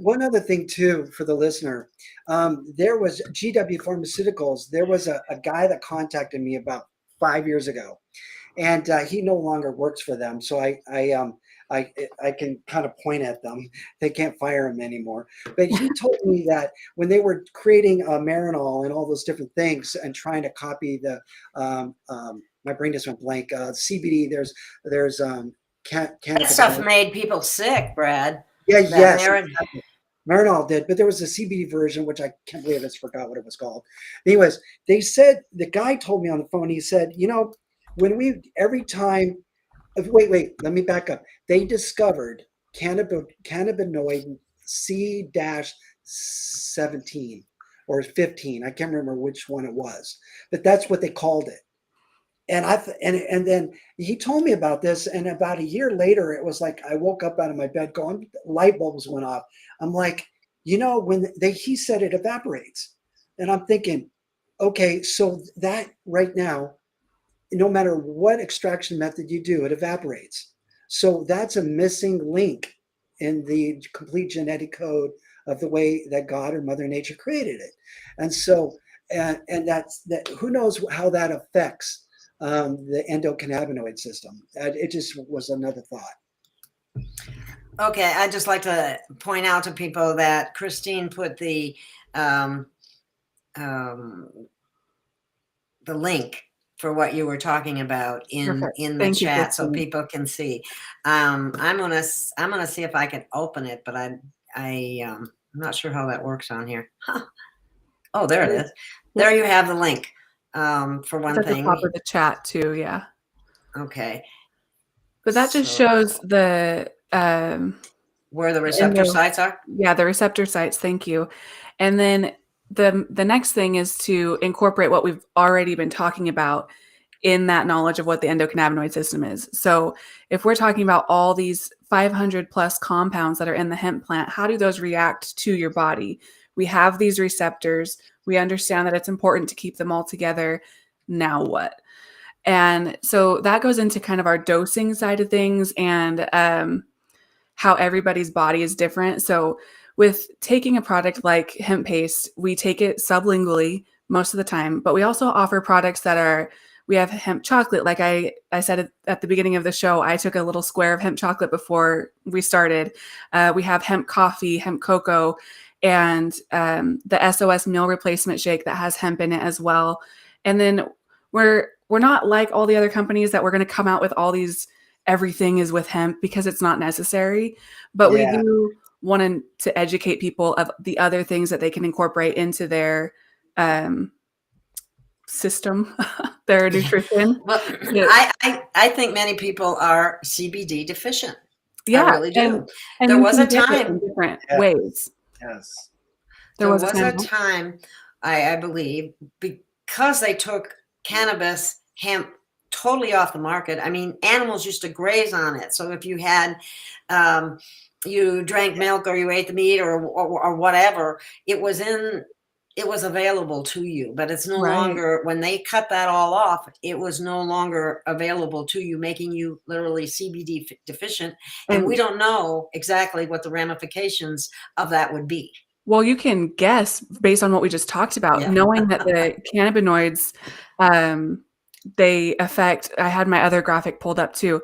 One other thing too for the listener, there was GW Pharmaceuticals. There was a guy that contacted me about 5 years ago, and he no longer works for them. So I can kind of point at them. They can't fire him anymore. But he told me that when they were creating Marinol and all those different things and trying to copy the my brain just went blank. CBD. There's that stuff made people sick, Brad. Yeah, yes. Exactly. Marinol did, but there was a CBD version, which I can't believe I just forgot what it was called. Anyways, they said, the guy told me on the phone, he said, every time, wait, let me back up. They discovered cannabinoid C-17 or 15. I can't remember which one it was, but that's what they called it. And and then he told me about this, and about a year later, it was like I woke up out of my bed going, light bulbs went off. I'm like, he said it evaporates, and I'm thinking, okay, so that right now, no matter what extraction method you do, it evaporates. So that's a missing link in the complete genetic code of the way that God or Mother Nature created it, and so and that's that. Who knows how that affects the endocannabinoid system. It just was another thought. Okay, I'd just like to point out to people that Christine put the link for what you were talking about in the chat, so people can see. I'm gonna see if I can open it, but I'm not sure how that works on here. Huh. Oh, there it is. There you have the link. For one thing, at the top of the chat too. Yeah. Okay. But that just shows the where the receptor sites are. Yeah, the receptor sites. Thank you. And then the next thing is to incorporate what we've already been talking about in that knowledge of what the endocannabinoid system is. So if we're talking about all these 500 plus compounds that are in the hemp plant, how do those react to your body? We have these receptors. We understand that it's important to keep them all together. Now what? And so that goes into kind of our dosing side of things and how everybody's body is different. So with taking a product like Hemppaste, we take it sublingually most of the time, but we also offer products that We have hemp chocolate. Like I said at the beginning of the show, I took a little square of hemp chocolate before we started. We have hemp coffee, hemp cocoa, and the SOS meal replacement shake that has hemp in it as well. And then we're not like all the other companies that we're going to come out with all these, everything is with hemp, because it's not necessary. But we Yeah. do want to educate people of the other things that they can incorporate into their system, their nutrition. Well, I think many people are CBD deficient. I Yeah, really do. and There you was can a get it in time. different Yeah. ways. Yes. There There was a was time. a time, I believe, because they took cannabis, hemp totally off the market. I mean, animals used to graze on it. So if you had, you drank milk or you ate the meat or whatever, it was available to you. But it's no Right. longer, when they cut that all off, it was no longer available to you, making you literally CBD deficient. And we don't know exactly what the ramifications of that would be. Well, you can guess based on what we just talked about, Yeah. knowing that the cannabinoids, they affect, I had my other graphic pulled up too.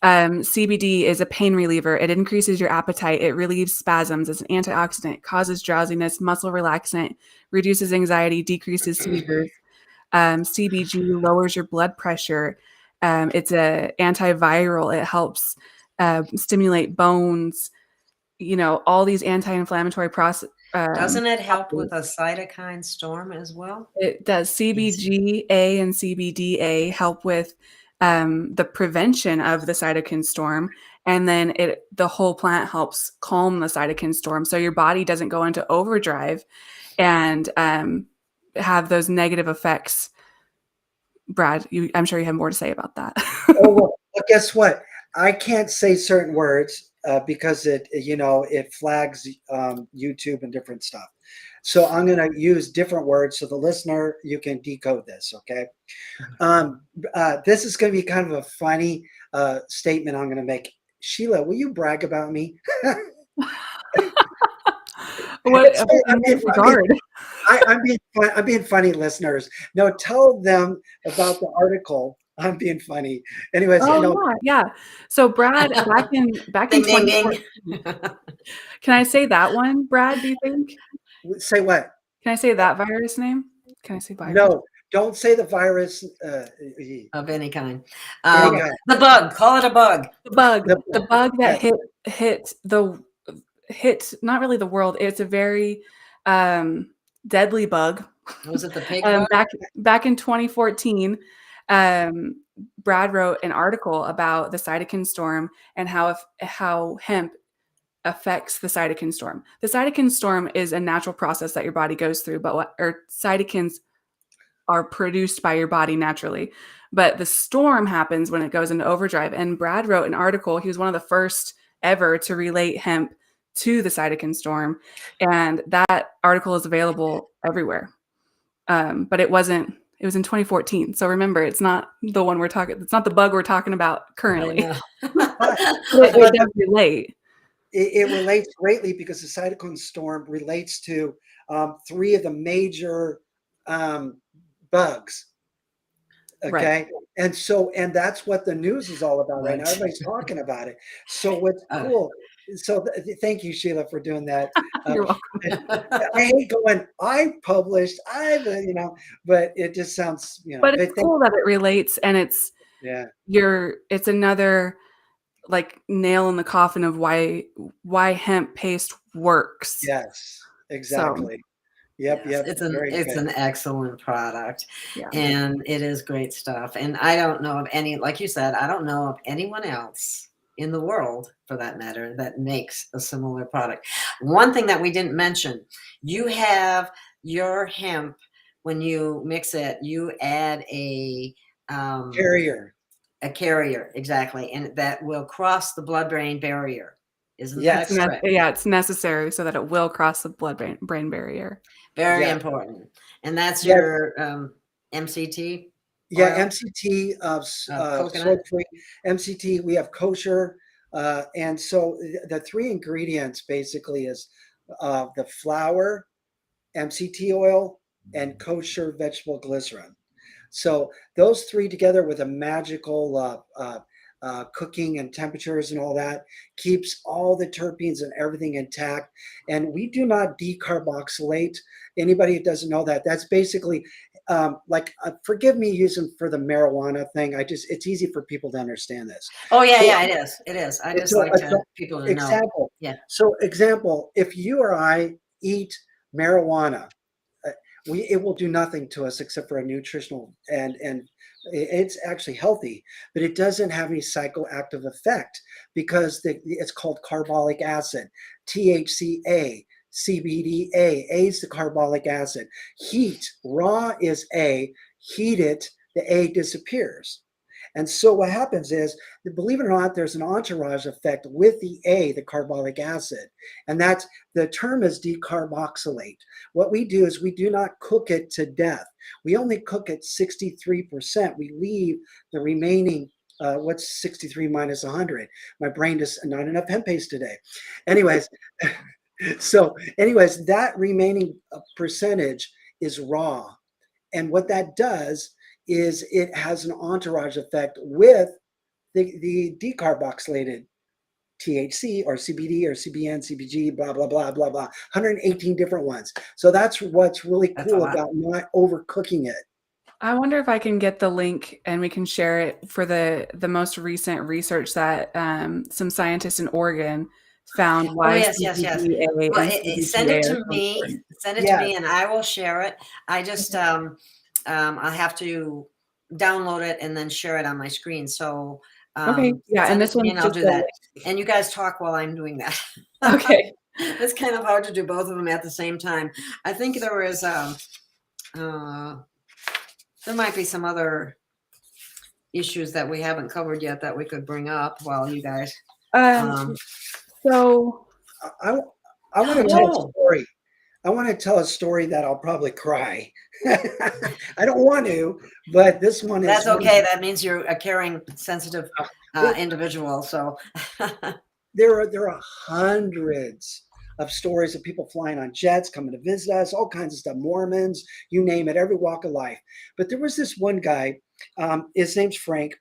CBD is a pain reliever. It increases your appetite. It relieves spasms. It's an antioxidant, causes drowsiness, muscle relaxant, reduces anxiety, decreases seizures. CBG lowers your blood pressure. It's a antiviral. It helps stimulate bones. You know, all these anti-inflammatory process. Doesn't it help with a cytokine storm as well? It does. CBGA and CBDA help with the prevention of the cytokine storm, and then the whole plant helps calm the cytokine storm, so your body doesn't go into overdrive and have those negative effects. Brad, I'm sure you have more to say about that. Oh, well, guess what? I can't say certain words because it flags YouTube and different stuff. So I'm going to use different words so the listener, you can decode this. Okay. This is going to be kind of a funny statement I'm going to make. Sheila, will you brag about me? What in what regard? I'm being funny, listeners. No, tell them about the article. I'm being funny. Anyways, Yeah. So Brad, back in Ding, ding, ding. 2014. Can I say that one, Brad, do you think? Say what? Can I say that virus name? Can I say virus? No, don't say the virus Of any kind. any kind. The bug, call it a bug. The bug that hit not really the world. It's a very deadly bug. Was it the pig bug? Back in 2014, Brad wrote an article about the cytokine storm and how hemp affects the cytokine storm. The cytokine storm is a natural process that your body goes through, but cytokines are produced by your body naturally. But the storm happens when it goes into overdrive. And Brad wrote an article. He was one of the first ever to relate hemp to the cytokine storm. And that article is available everywhere. But it was in 2014. So remember, it's not the one it's not the bug we're talking about currently. It does relate. It relates greatly because the cytokine storm relates to 3 of the major bugs. Okay. Right. And that's what the news is all about right now. Everybody's talking about it. So what's cool. So thank you, Sheila, for doing that. You're welcome. I hate going, I published, but it just sounds, But it's cool that it relates, and it's another like nail in the coffin of why hemp paste works. Yes, exactly. So, Yep. It's an excellent product, and it is great stuff. And I don't know of any, like you said, I don't know of anyone else in the world, for that matter, that makes a similar product. One thing that we didn't mention, you have your hemp, when you mix it, you add a carrier. A carrier, exactly, and that will cross the blood-brain barrier. Isn't that correct? Yeah, it's necessary so that it will cross the blood-brain barrier. Very important. And that's your MCT? Yeah, oil? MCT, soy-free, MCT, we have kosher. And so the 3 ingredients basically is the flour, MCT oil, and kosher vegetable glycerin. So those three together with a magical cooking and temperatures and all that keeps all the terpenes and everything intact. And we do not decarboxylate. Anybody who doesn't know that, that's basically forgive me using for the marijuana thing. It's easy for people to understand this. Oh yeah, So yeah, it is. It is. I just like people to know. example. Yeah. So example, if you or I eat marijuana, it will do nothing to us except for a nutritional and it's actually healthy, but it doesn't have any psychoactive effect because it's called carbolic acid, THCA, CBDA. A is the carbolic acid. Heat, raw is A. Heat it, the A disappears. And so what happens is, believe it or not, there's an entourage effect with the A, the carbolic acid. And that's, the term is decarboxylate. What we do is we do not cook it to death. We only cook it 63%. We leave the remaining, what's 63 minus 100? My brain is not enough Hemppaste today. Anyways, anyways, that remaining percentage is raw. And what that does is it has an entourage effect with the decarboxylated THC or CBD or CBN, CBG, blah, blah, blah, blah, blah, 118 different ones. So that's what's really cool about not overcooking it. I wonder if I can get the link and we can share it for the most recent research that some scientists in Oregon found why yes. Well, send it to me. Send it to me, and I will share it. I just I'll have to download it and then share it on my screen. So okay, yeah, and this one, and I'll do that. And you guys talk while I'm doing that. Okay. It's kind of hard to do both of them at the same time. I think there is there might be some other issues that we haven't covered yet that we could bring up while you guys. So I want to tell a story. I want to tell a story that I'll probably cry. I don't want to, but this one is. That's okay. That means you're a caring, sensitive individual. So there are hundreds of stories of people flying on jets, coming to visit us, all kinds of stuff, Mormons, you name it, every walk of life. But there was this one guy, his name's Frank,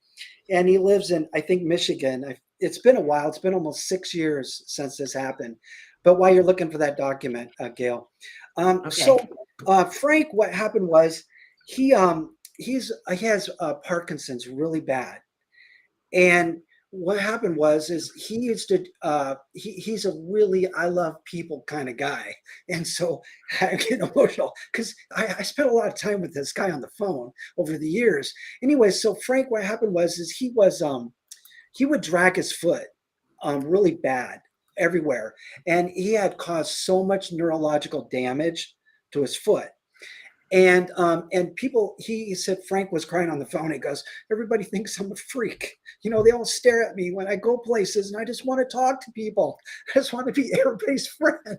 and he lives in, I think, Michigan. It's been a while. It's been almost 6 years since this happened. But while you're looking for that document, Gail. So Frank, what happened was he has Parkinson's really bad. And what happened was he used to he's a really I love people kind of guy, and so I get emotional because I spent a lot of time with this guy on the phone over the years. Anyway, so Frank, what happened was he would drag his foot really bad everywhere, and he had caused so much neurological damage to his foot. And people, he said Frank was crying on the phone. He goes, everybody thinks I'm a freak. You know, they all stare at me when I go places and I just want to talk to people. I just want to be everybody's friend.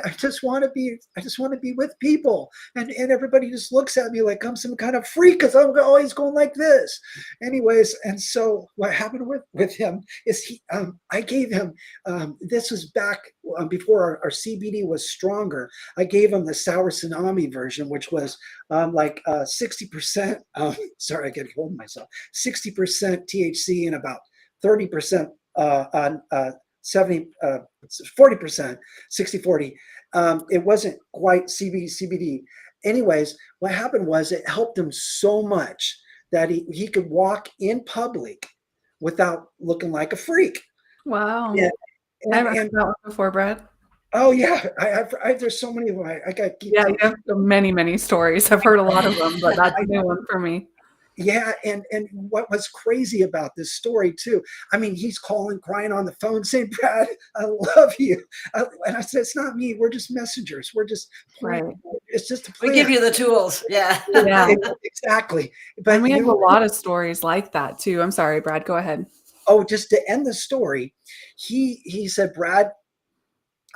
I just want to be with people. And everybody just looks at me like I'm some kind of freak because I'm always going like this. Anyways, and so what happened with him is I gave him, this was back before our CBD was stronger. I gave him the sour tsunami version, which was 60%. Sorry, I get hold of myself. 60% THC and about 30% 40%, 60-40. It wasn't quite CBD. Anyways, what happened was it helped him so much that he could walk in public without looking like a freak. Wow. Yeah. I've heard that one before, Brad. Oh yeah, there's so many of them. I got. Yeah, you have many stories. I've heard a lot of them, but that's a new one for me. Yeah, and what was crazy about this story too? I mean, he's crying on the phone, saying, "Brad, I love you," and I said, "It's not me. We're just messengers. We're just playing. It's just a plan. We give you the tools." Yeah, exactly. But we have a lot of stories like that too. I'm sorry, Brad. Go ahead. Oh, just to end the story, he said, "Brad,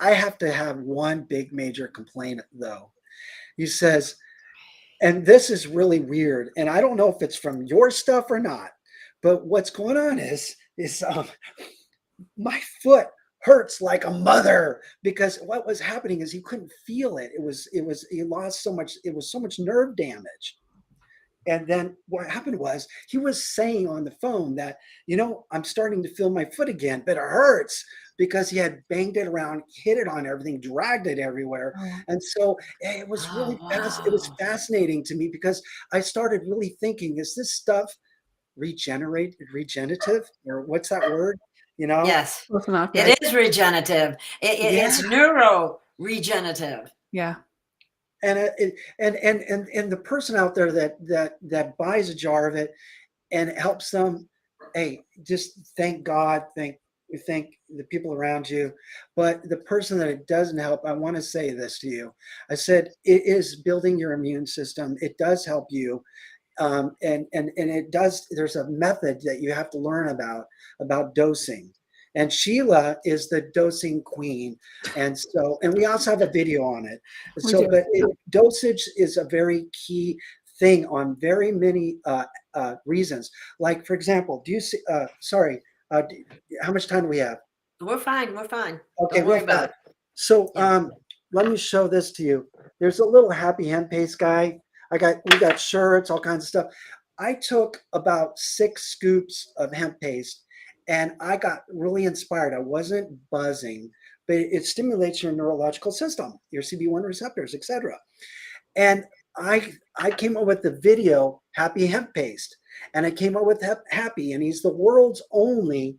I have to have one big major complaint though." He says, and this is really weird, and I don't know if it's from your stuff or not, but what's going on is my foot hurts like a mother, because what was happening is he couldn't feel it. He lost so much. It was so much nerve damage. And then what happened was he was saying on the phone that, I'm starting to feel my foot again, but it hurts because he had banged it around, hit it on everything, dragged it everywhere. Oh, And so it was Oh, really it was wow. fascinating to me because I started really thinking, is this stuff regenerative, or what's that word? You know? Yes, close enough. Yeah. it is regenerative. Yeah. It's neuro regenerative. Yeah. And and the person out there that buys a jar of it and it helps them, hey, just thank God, thank the people around you. But the person that it doesn't help, I want to say this to you. I said it is building your immune system. It does help you. And it does. There's a method that you have to learn about dosing. And Sheila is the dosing queen, and we also have a video on it. We So, do. but dosage is a very key thing on very many reasons. Like, for example, do you see? Sorry, how much time do we have? We're fine. We're fine. Okay, Don't worry real about fast. it. So, Yeah. let me show this to you. There's a little happy Hemppaste guy. We got shirts, all kinds of stuff. I took about 6 scoops of hemp paste, and I got really inspired. I wasn't buzzing, but it stimulates your neurological system, your CB1 receptors, etc. And I came up with the video Happy Hemp Paste, and I came up with Happy, and uh, he's the world's only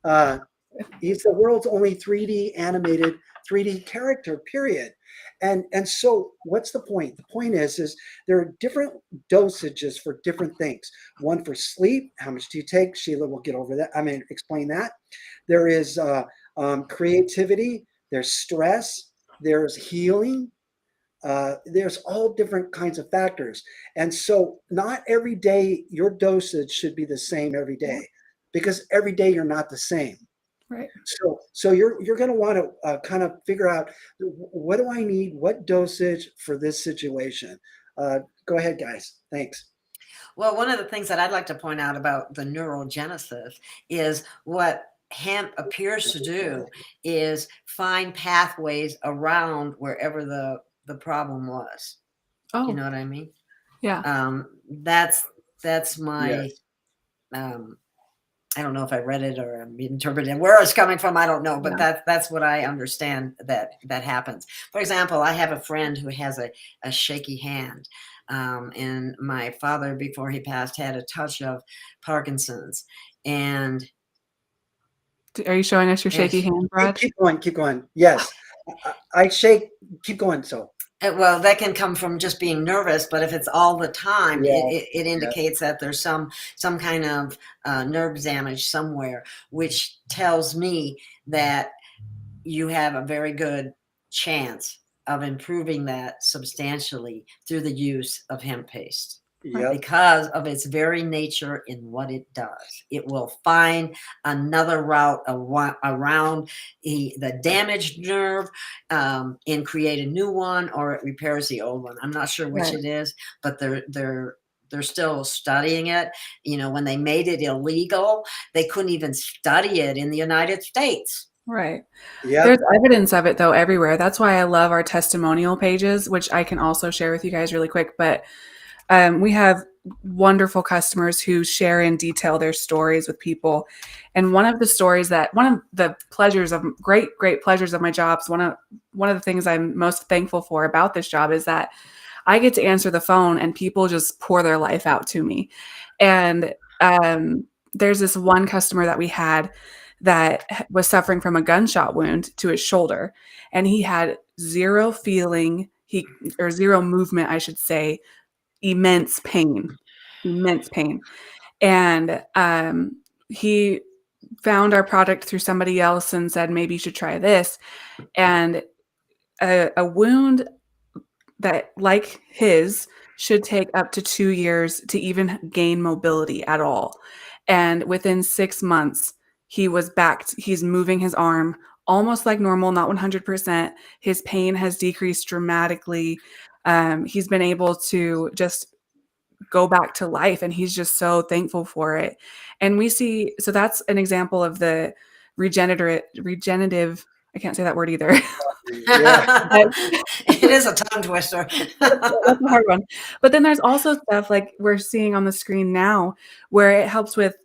3D animated 3D character, period. And so what's the point? The point is there are different dosages for different things. One for sleep. How much do you take? Sheila will get over that. Explain that. There is creativity. There's stress. There's healing. There's all different kinds of factors. And so not every day your dosage should be the same every day, because every day you're not the same. Right. So you're going to want to kind of figure out, what do I need, what dosage for this situation. Go ahead, guys. Thanks. Well, one of the things that I'd like to point out about the neurogenesis is what hemp appears to do is find pathways around wherever the problem was. You Oh, know what I mean? yeah. That's my Yes. I don't know if I read it or I'm interpreting where it's coming from. I don't know, but Yeah. that's what I understand that happens. For example, I have a friend who has a shaky hand, and my father, before he passed, had a touch of Parkinson's, and Are you showing us your shaky it, hand, Brad? Keep going. Keep going. Yes. I shake. Keep going. So. well, that can come from just being nervous, but if it's all the time, Yeah. it indicates that there's some kind of nerve damage somewhere, which tells me that you have a very good chance of improving that substantially through the use of hemp paste. Yep. Because of its very nature in what it does. It will find another route around the damaged nerve, and create a new one, or it repairs the old one. I'm not sure which Right. it is, but they're still studying it. When they made it illegal, they couldn't even study it in the United States. Right. Yep. There's evidence of it though everywhere. That's why I love our testimonial pages, which I can also share with you guys really quick. But we have wonderful customers who share in detail their stories with people. And one of the pleasures of great pleasures of my jobs, one of the things I'm most thankful for about this job is that I get to answer the phone and people just pour their life out to me. And there's this one customer that we had that was suffering from a gunshot wound to his shoulder, and he had zero feeling, or zero movement, I should say, immense pain. And he found our product through somebody else and said, maybe you should try this. And a wound that, like his, should take up to 2 years to even gain mobility at all. And within 6 months, he was back. He's moving his arm almost like normal, not 100%. His pain has decreased dramatically. He's been able to just go back to life, and he's just so thankful for it. And so that's an example of the regenerative I can't say that word either. Yeah. It is a tongue twister. That's a hard one. But then there's also stuff like we're seeing on the screen now where it helps with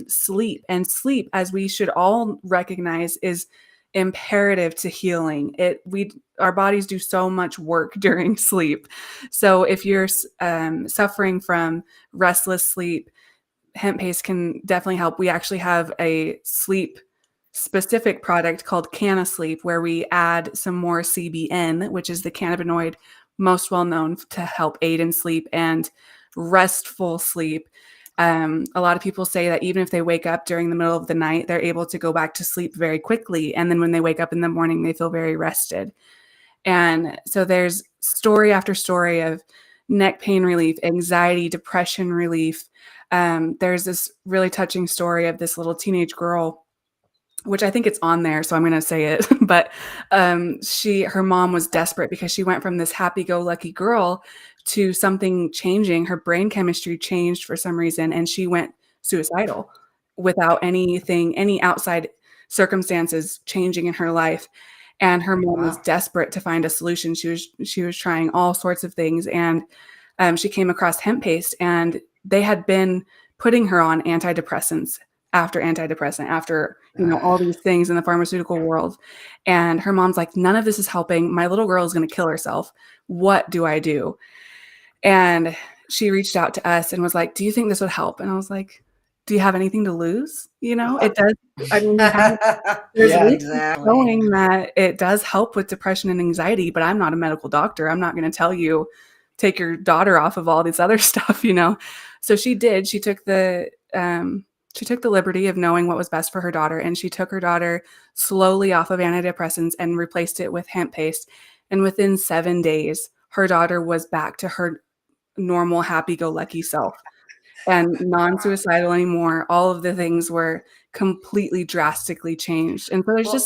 sleep. And sleep, as we should all recognize, is imperative to healing. Our bodies do so much work during sleep. So if you're suffering from restless sleep, Hemppaste can definitely help. We actually have a sleep specific product called Canna Sleep, where we add some more CBN, which is the cannabinoid most well known to help aid in sleep and restful sleep. A lot of people say that even if they wake up during the middle of the night, they're able to go back to sleep very quickly. And then when they wake up in the morning, they feel very rested. And so there's story after story of neck pain relief, anxiety, depression relief. There's this really touching story of this little teenage girl, which I think it's on there, so I'm going to say it. But her mom was desperate because she went from this happy-go-lucky girl to something changing. Her brain chemistry changed for some reason, and she went suicidal without any outside circumstances changing in her life. And her mom was desperate to find a solution. She was trying all sorts of things, and she came across Hemppaste, and they had been putting her on antidepressants after antidepressant, after all these things in the pharmaceutical world. And her mom's like, none of this is helping. My little girl is going to kill herself. What do I do? And she reached out to us and was like, do you think this would help? And I was like, do you have anything to lose? It does. I mean, there's exactly. showing that it does help with depression and anxiety, but I'm not a medical doctor. I'm not going to tell you, take your daughter off of all this other stuff, So she did. She took the liberty of knowing what was best for her daughter, and she took her daughter slowly off of antidepressants and replaced it with Hemppaste. And within 7 days, her daughter was back to her normal, happy-go-lucky self and non-suicidal anymore. All of the things were completely drastically changed. And so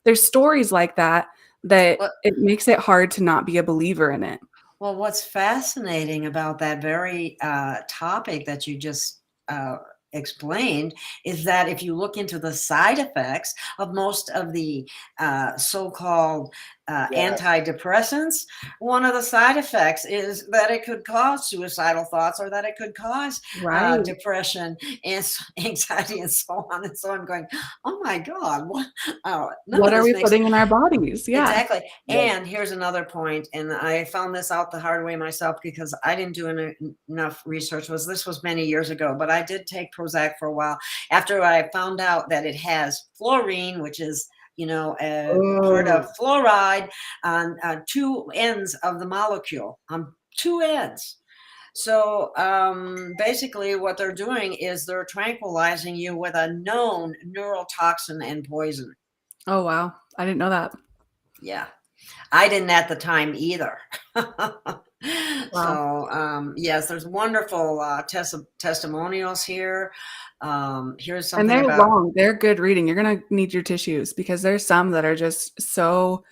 there's stories like that it makes it hard to not be a believer in it. Well, what's fascinating about that very topic that you just explained is that if you look into the side effects of most of the so-called antidepressants, one of the side effects is that it could cause suicidal thoughts, or that it could cause depression and anxiety and so on. And so I'm going, oh my God, what are we putting in our bodies? Yeah, exactly. And here's another point, and I found this out the hard way myself because I didn't do enough research. This was many years ago, but I did take Prozac for a while after I found out that it has fluorine, which is part of fluoride on two ends of the molecule, on two ends. So basically what they're doing is they're tranquilizing you with a known neurotoxin and poison. Oh, wow. I didn't know that. Yeah. I didn't at the time either. Wow. So yes, there's wonderful testimonials here. Here's something, and they're long. They're good reading. You're going to need your tissues because there's some that are just so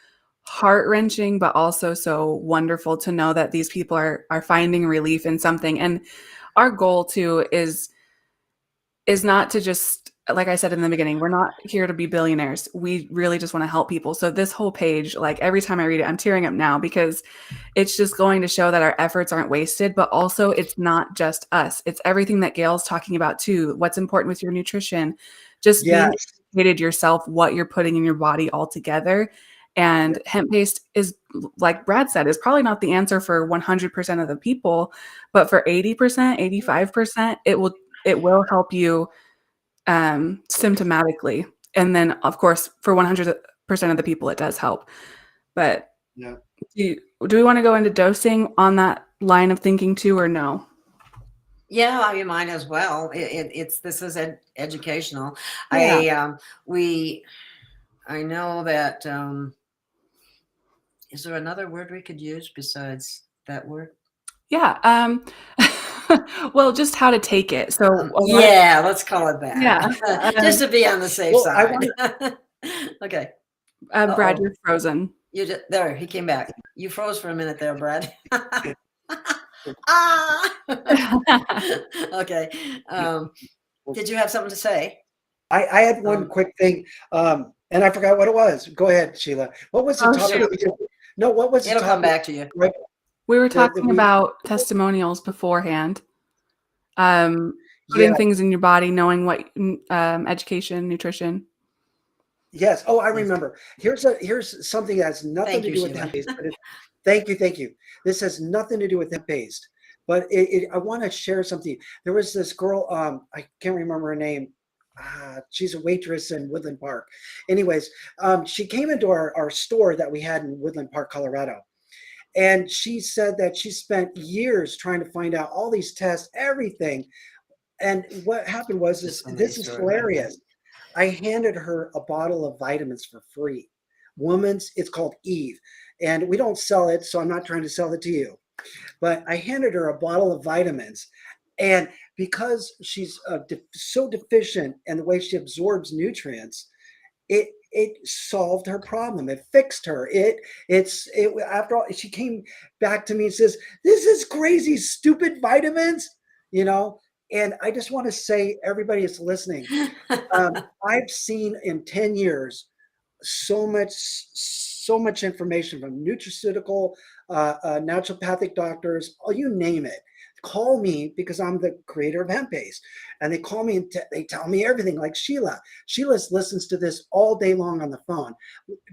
heart-wrenching, but also so wonderful to know that these people are finding relief in something. And our goal too is not to just, like I said in the beginning, we're not here to be billionaires. We really just want to help people. So this whole page, like every time I read it, I'm tearing up now because it's just going to show that our efforts aren't wasted, but also it's not just us. It's everything that Gail's talking about too. What's important with your nutrition, just being educated yourself, what you're putting in your body altogether. And Hemppaste is, like Brad said, is probably not the answer for 100% of the people, but for 80%, 85%, it will help you symptomatically. And then of course for 100% of the people it does help. But do we want to go into dosing on that line of thinking too, or no? Yeah, you might as well. This is educational. Yeah. I know that is there another word we could use besides that word? Yeah. Well, just how to take it. So let's call it that. Yeah. Just to be on the safe side. Okay. Brad, you're frozen. There, he came back. You froze for a minute there, Brad. Okay. Did you have something to say? I had one quick thing. And I forgot what it was. Go ahead, Sheila. What was the Oh, topic? shoot. No, what was the It'll come topic? back to you. Right. We were That talking we, about testimonials beforehand. Putting yeah. things in your body, knowing what education, nutrition. Yes. Oh, I Yes. remember. Here's something that has nothing Thank to you, do with Sheila. hemp-paste. Thank you. This has nothing to do with hemp-paste, but I want to share something. There was this girl. I can't remember her name. She's a waitress in Woodland Park. Anyways, she came into our store that we had in Woodland Park, Colorado. And she said that she spent years trying to find out all these tests, everything. And what happened was, Just an this amazing is story. hilarious. I handed her a bottle of vitamins for free. Woman's, it's called Eve. And we don't sell it, so I'm not trying to sell it to you. But I handed her a bottle of vitamins. And because she's so deficient in the way she absorbs nutrients, it solved her problem. It fixed her. After all, she came back to me and says, "This is crazy, stupid vitamins," you know. And I just want to say, everybody is listening. I've seen in 10 years so much information from nutraceutical, naturopathic doctors, you name it. Call me, because I'm the creator of Hemp-Paste, and they call me and they tell me everything. Like Sheila. Sheila listens to this all day long on the phone.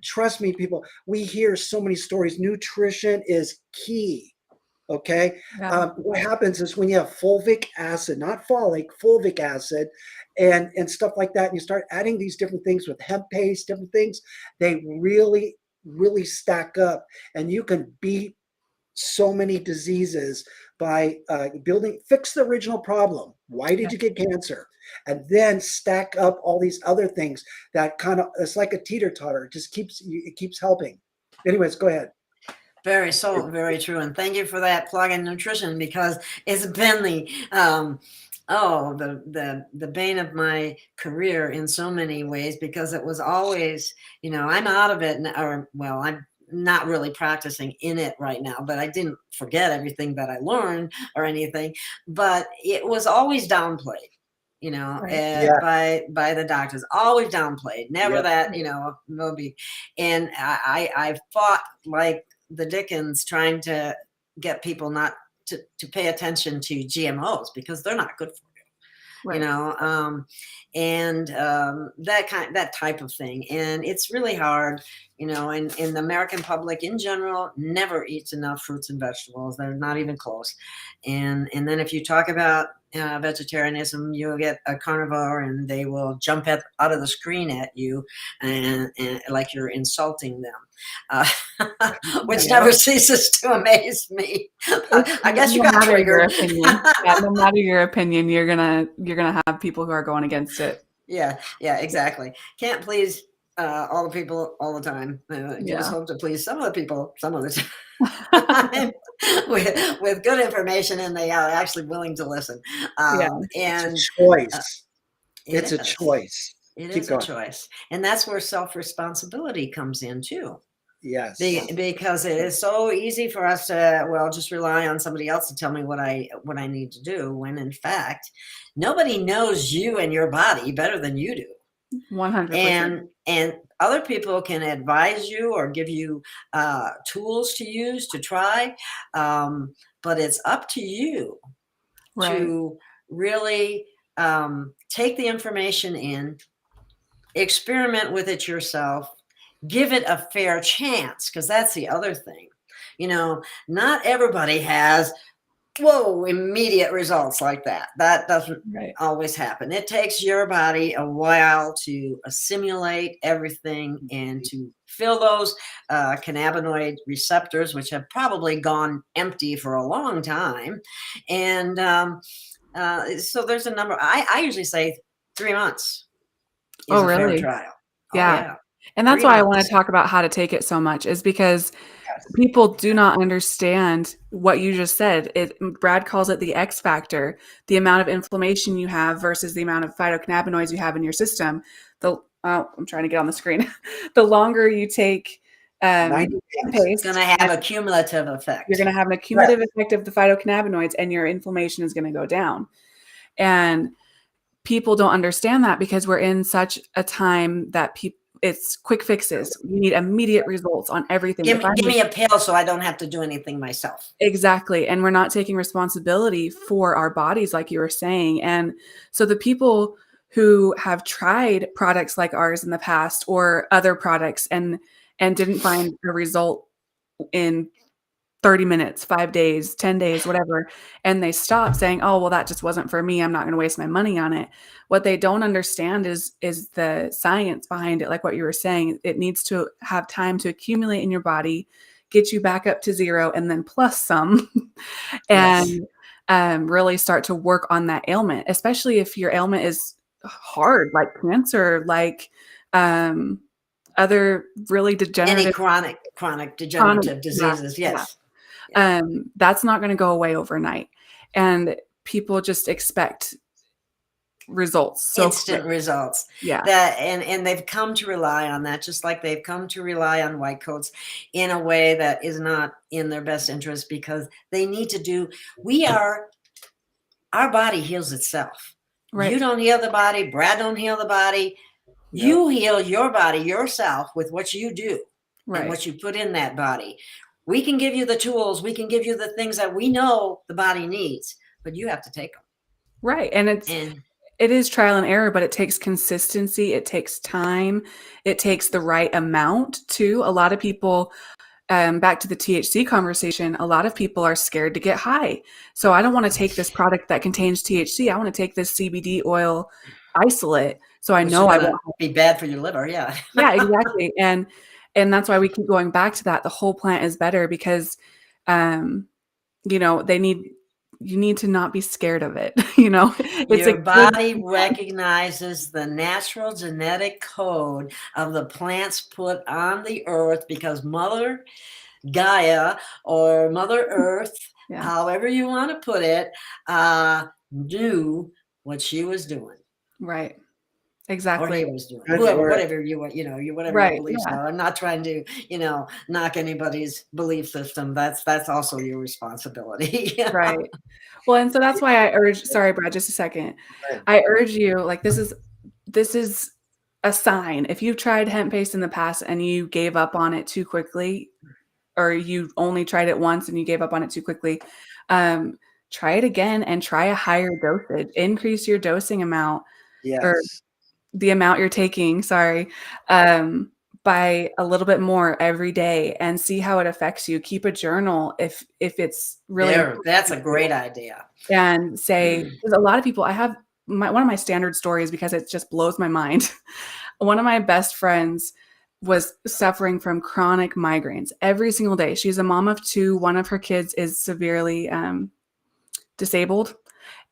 Trust me, people. We hear so many stories. Nutrition is key. Okay. Yeah. What happens is, when you have fulvic acid, not folic, fulvic acid, and stuff like that, and you start adding these different things with hemp paste, different things, they really, really stack up, and you can beat so many diseases by fix the original problem. Why did you get cancer? And then stack up all these other things that it's like a teeter-totter. It keeps helping. Anyways, go ahead. Very true. And thank you for that plug in nutrition, because it's been the bane of my career in so many ways, because it was always, I'm out of it, I'm not really practicing in it right now, but I didn't forget everything that I learned or anything, but it was always downplayed. Right. By the doctors, always downplayed, never Yep. that, no big. And I fought like the Dickens, trying to get people not to pay attention to GMOs, because they're not good for you, Right. that type of thing. And it's really hard, and the American public in general never eats enough fruits and vegetables. They're not even close. And then if you talk about vegetarianism, you'll get a carnivore, and they will jump out of the screen at you, and like you're insulting them, which never ceases to amaze me. I guess you No got matter your triggered. opinion. Yeah, no matter your opinion, you're gonna have people who are going against it. Yeah, exactly. Can't please all the people all the time. You just hope to please some of the people some of the time with good information, and they are actually willing to listen. Yeah. And It's a choice. It's a is. choice. It Keep is going. a choice. And that's where self-responsibility comes in too. Yes. Because it is so easy for us to, just rely on somebody else to tell me what I need to do, when in fact nobody knows you and your body better than you do. 100%. And other people can advise you or give you tools to use to try, but it's up to you to really take the information in, experiment with it yourself, give it a fair chance, because that's the other thing. Not everybody has immediate results like that. That doesn't always happen. It takes your body a while to assimilate everything and to fill those cannabinoid receptors, which have probably gone empty for a long time. And so there's a number. I usually say 3 months is a fair Really? trial. Yeah. And that's 3 why I want months. to talk about how to take it so much, is because people do not understand what you just said. Brad calls it the X factor, the amount of inflammation you have versus the amount of phytocannabinoids you have in your system. I'm trying to get on the screen. The longer you take It's going to have a cumulative effect. You're going to have an cumulative effect of the phytocannabinoids, and your inflammation is going to go down. And people don't understand that, because we're in such a time that it's quick fixes. You need immediate results on everything. Give me a pill so I don't have to do anything myself. Exactly. And we're not taking responsibility for our bodies, like you were saying. And so the people who have tried products like ours in the past or other products and didn't find a result in 30 minutes, 5 days, 10 days, whatever, and they stop saying, oh, well, that just wasn't for me. I'm not going to waste my money on it. What they don't understand is the science behind it. Like what you were saying, it needs to have time to accumulate in your body, get you back up to zero, and then plus some, and really start to work on that ailment, especially if your ailment is hard, like cancer, like other really degenerative, any chronic degenerative diseases. Yes. that's not going to go away overnight. And people just expect results. So instant results. Yeah. And they've come to rely on that, just like they've come to rely on white coats in a way that is not in their best interest, because they need to do, our body heals itself. Right. You don't heal the body. Brad don't heal the body. No. You heal your body yourself with what you do and what you put in that body. We can give you the tools. We can give you the things that we know the body needs, but you have to take them. Right. And it is trial and error, but it takes consistency. It takes time. It takes the right amount too. A lot of people, back to the THC conversation, a lot of people are scared to get high. So I don't want to take this product that contains THC. I want to take this CBD oil isolate. So I know I won't be bad for your liver. Yeah. Yeah, exactly. And that's why we keep going back to that. The whole plant is better because, you need to not be scared of it. It's your body recognizes the natural genetic code of the plants put on the earth, because Mother Gaia or Mother Earth, however you want to put it, knew what she was doing. Right. Exactly. Or he was doing whatever you want, whatever your beliefs are. I'm not trying to, knock anybody's belief system. That's also your responsibility. Right. Well, and so that's why I urge, sorry, Brad, just a second. I urge you, like, this is a sign. If you've tried Hemppaste in the past and you gave up on it too quickly, or you only tried it once and you gave up on it too quickly, try it again and try a higher dosage. Increase your dosing amount. Or the amount you're taking, by a little bit more every day, and see how it affects you. Keep a journal if it's really that's a great idea. And say, because a lot of people, I have one of my standard stories because it just blows my mind. One of my best friends was suffering from chronic migraines every single day. She's a mom of 2. One of her kids is severely disabled,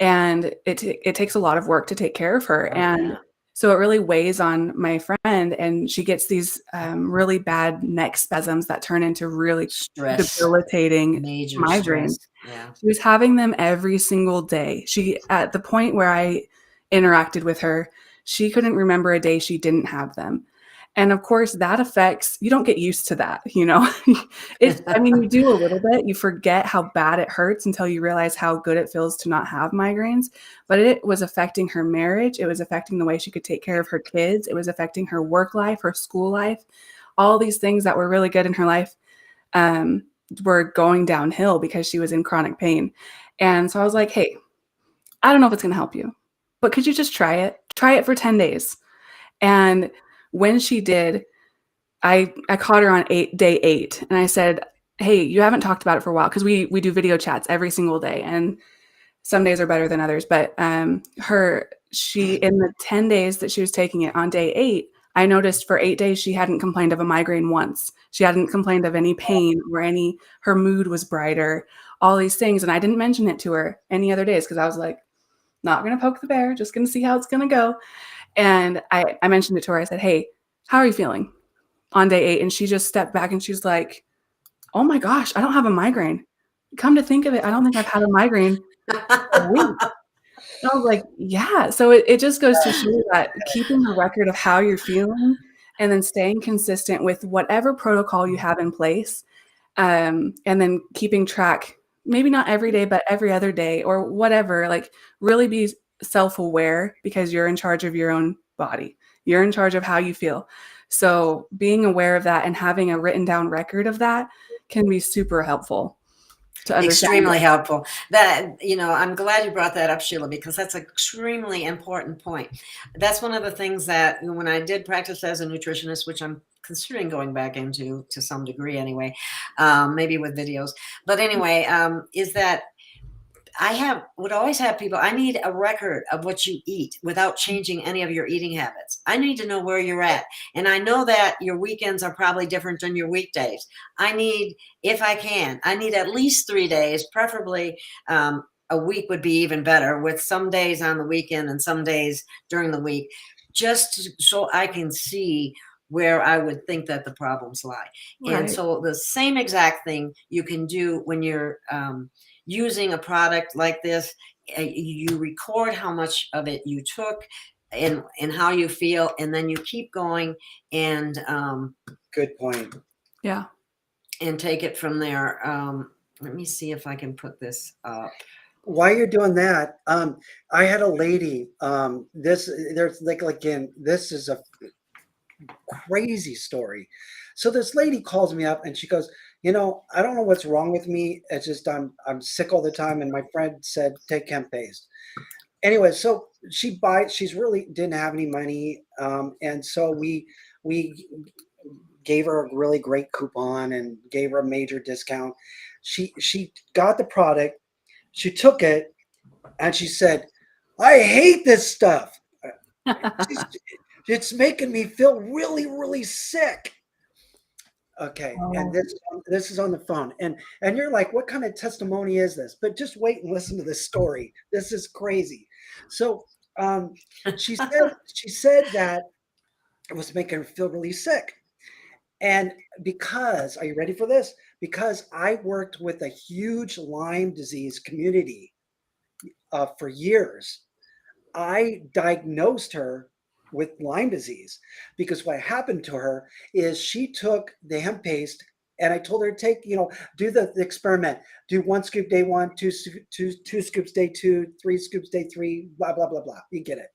and it takes a lot of work to take care of her. So it really weighs on my friend, and she gets these really bad neck spasms that turn into really debilitating migraines. Yeah. She was having them every single day. At the point where I interacted with her, she couldn't remember a day she didn't have them. And of course, that affects, you don't get used to that, you do a little bit, you forget how bad it hurts until you realize how good it feels to not have migraines. But it was affecting her marriage. It was affecting the way she could take care of her kids. It was affecting her work life, her school life. All these things that were really good in her life were going downhill because she was in chronic pain. And so I was like, hey, I don't know if it's going to help you, but could you just try it? Try it for 10 days. And when she did, I caught her on day 8, and I said, hey, you haven't talked about it for a while, because we do video chats every single day, and some days are better than others. But she in the 10 days that she was taking it, on day 8, I noticed for 8 days she hadn't complained of a migraine once. She hadn't complained of any pain or her mood was brighter, all these things. And I didn't mention it to her any other days because I was like, not going to poke the bear, just going to see how it's going to go. And I mentioned it to her. I said, hey, how are you feeling on day 8? And she just stepped back and she's like, oh my gosh, I don't have a migraine. Come to think of it, I don't think I've had a migraine in a week. And I was like, yeah. So it just goes to show that keeping a record of how you're feeling and then staying consistent with whatever protocol you have in place, and then keeping track, maybe not every day, but every other day or whatever, like really be self-aware, because you're in charge of your own body. You're in charge of how you feel. So being aware of that and having a written down record of that can be super helpful to understand. Extremely helpful. That, I'm glad you brought that up, Sheila, because that's an extremely important point. That's one of the things that when I did practice as a nutritionist, which I'm considering going back into to some degree anyway, maybe with videos. But anyway, is that would always have people, I need a record of what you eat without changing any of your eating habits. I need to know where you're at. And I know that your weekends are probably different than your weekdays. If I can, I need at least 3 days, preferably a week would be even better, with some days on the weekend and some days during the week, so I can see where I would think that the problems lie. Right. And so the same exact thing you can do when you're using a product like this. You record how much of it you took and how you feel, and then you keep going and Good point. Yeah. And take it from there. Let me see if I can put this up. While you're doing that, I had a lady. This is a crazy story. So this lady calls me up and she goes, I don't know what's wrong with me. It's just I'm sick all the time. And my friend said, take Hemppaste. Anyway, so she's really didn't have any money. And so we gave her a really great coupon and gave her a major discount. She got the product, she took it, and she said, I hate this stuff. It's making me feel really, really sick. Okay, and this is on the phone, and you're like, what kind of testimony is this? But just wait and listen to this story. This is crazy. So she said that it was making her feel really sick, and because, are you ready for this? Because I worked with a huge Lyme disease community for years, I diagnosed her with Lyme disease, because what happened to her is she took the hemp paste, and I told her to take, do the experiment, do 1 scoop day 1, two scoops day 2, 3 scoops day 3, blah, blah, blah, blah. You get it.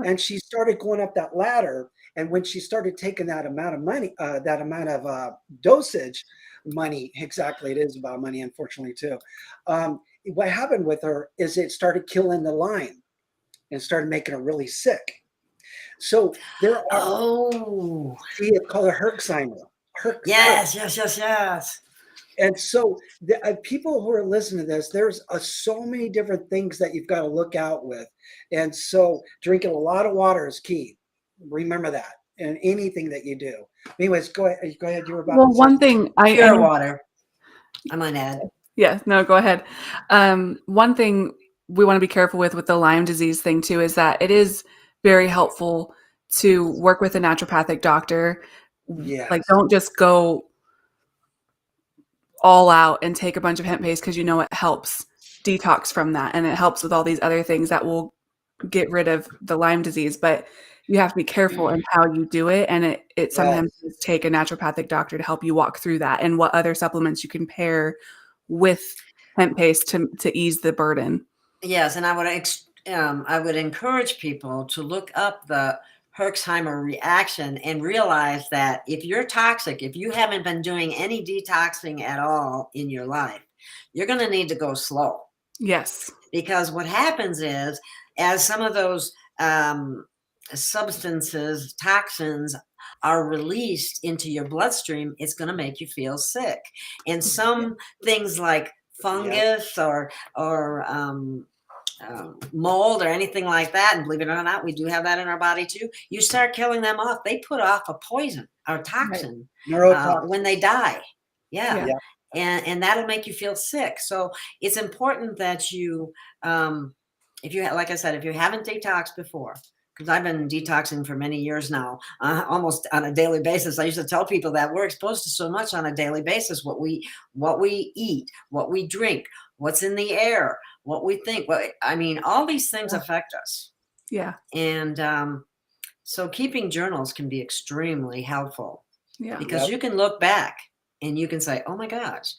And she started going up that ladder. And when she started taking that amount of money, that amount of dosage, money, exactly, it is about money, unfortunately, too. What happened with her is it started killing the Lyme and started making her really sick. So there are, it's called a Herxheimer. Yes. And so the people who are listening to this, there's so many different things that you've got to look out with. And so drinking a lot of water is key. Remember that in anything that you do. Anyways, go ahead. You were about to say. One thing pure water, I might add. Yeah, no, go ahead. One thing we want to be careful with the Lyme disease thing too is that it is very helpful to work with a naturopathic doctor. Yes. Like, don't just go all out and take a bunch of hemp paste because it helps detox from that, and it helps with all these other things that will get rid of the Lyme disease. But you have to be careful in how you do it, and it sometimes does take a naturopathic doctor to help you walk through that and what other supplements you can pair with hemp paste to ease the burden. Yes, and I would encourage people to look up the Herxheimer reaction and realize that if you're toxic, if you haven't been doing any detoxing at all in your life, you're going to need to go slow. Yes. Because what happens is, as some of those substances, toxins, are released into your bloodstream, it's going to make you feel sick. And some things like fungus or mold or anything like that, and believe it or not, we do have that in our body too. You start killing them off, they put off a poison or toxin when they die. Yeah. And that'll make you feel sick. So it's important that you, if you like I said, if you haven't detoxed before, because I've been detoxing for many years now, almost on a daily basis. I used to tell people that we're exposed to so much on a daily basis: what we eat, what we drink, what's in the air, what we think. All these things affect us. Yeah. And so keeping journals can be extremely helpful. Yeah. Because you can look back and you can say, oh my gosh,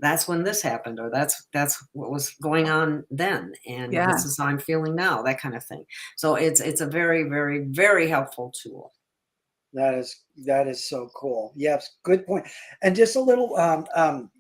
that's when this happened, or that's what was going on then, and Yeah. this is how I'm feeling now, that kind of thing. So it's a very, very, very helpful tool. That is so cool. Yes, good point. And just a little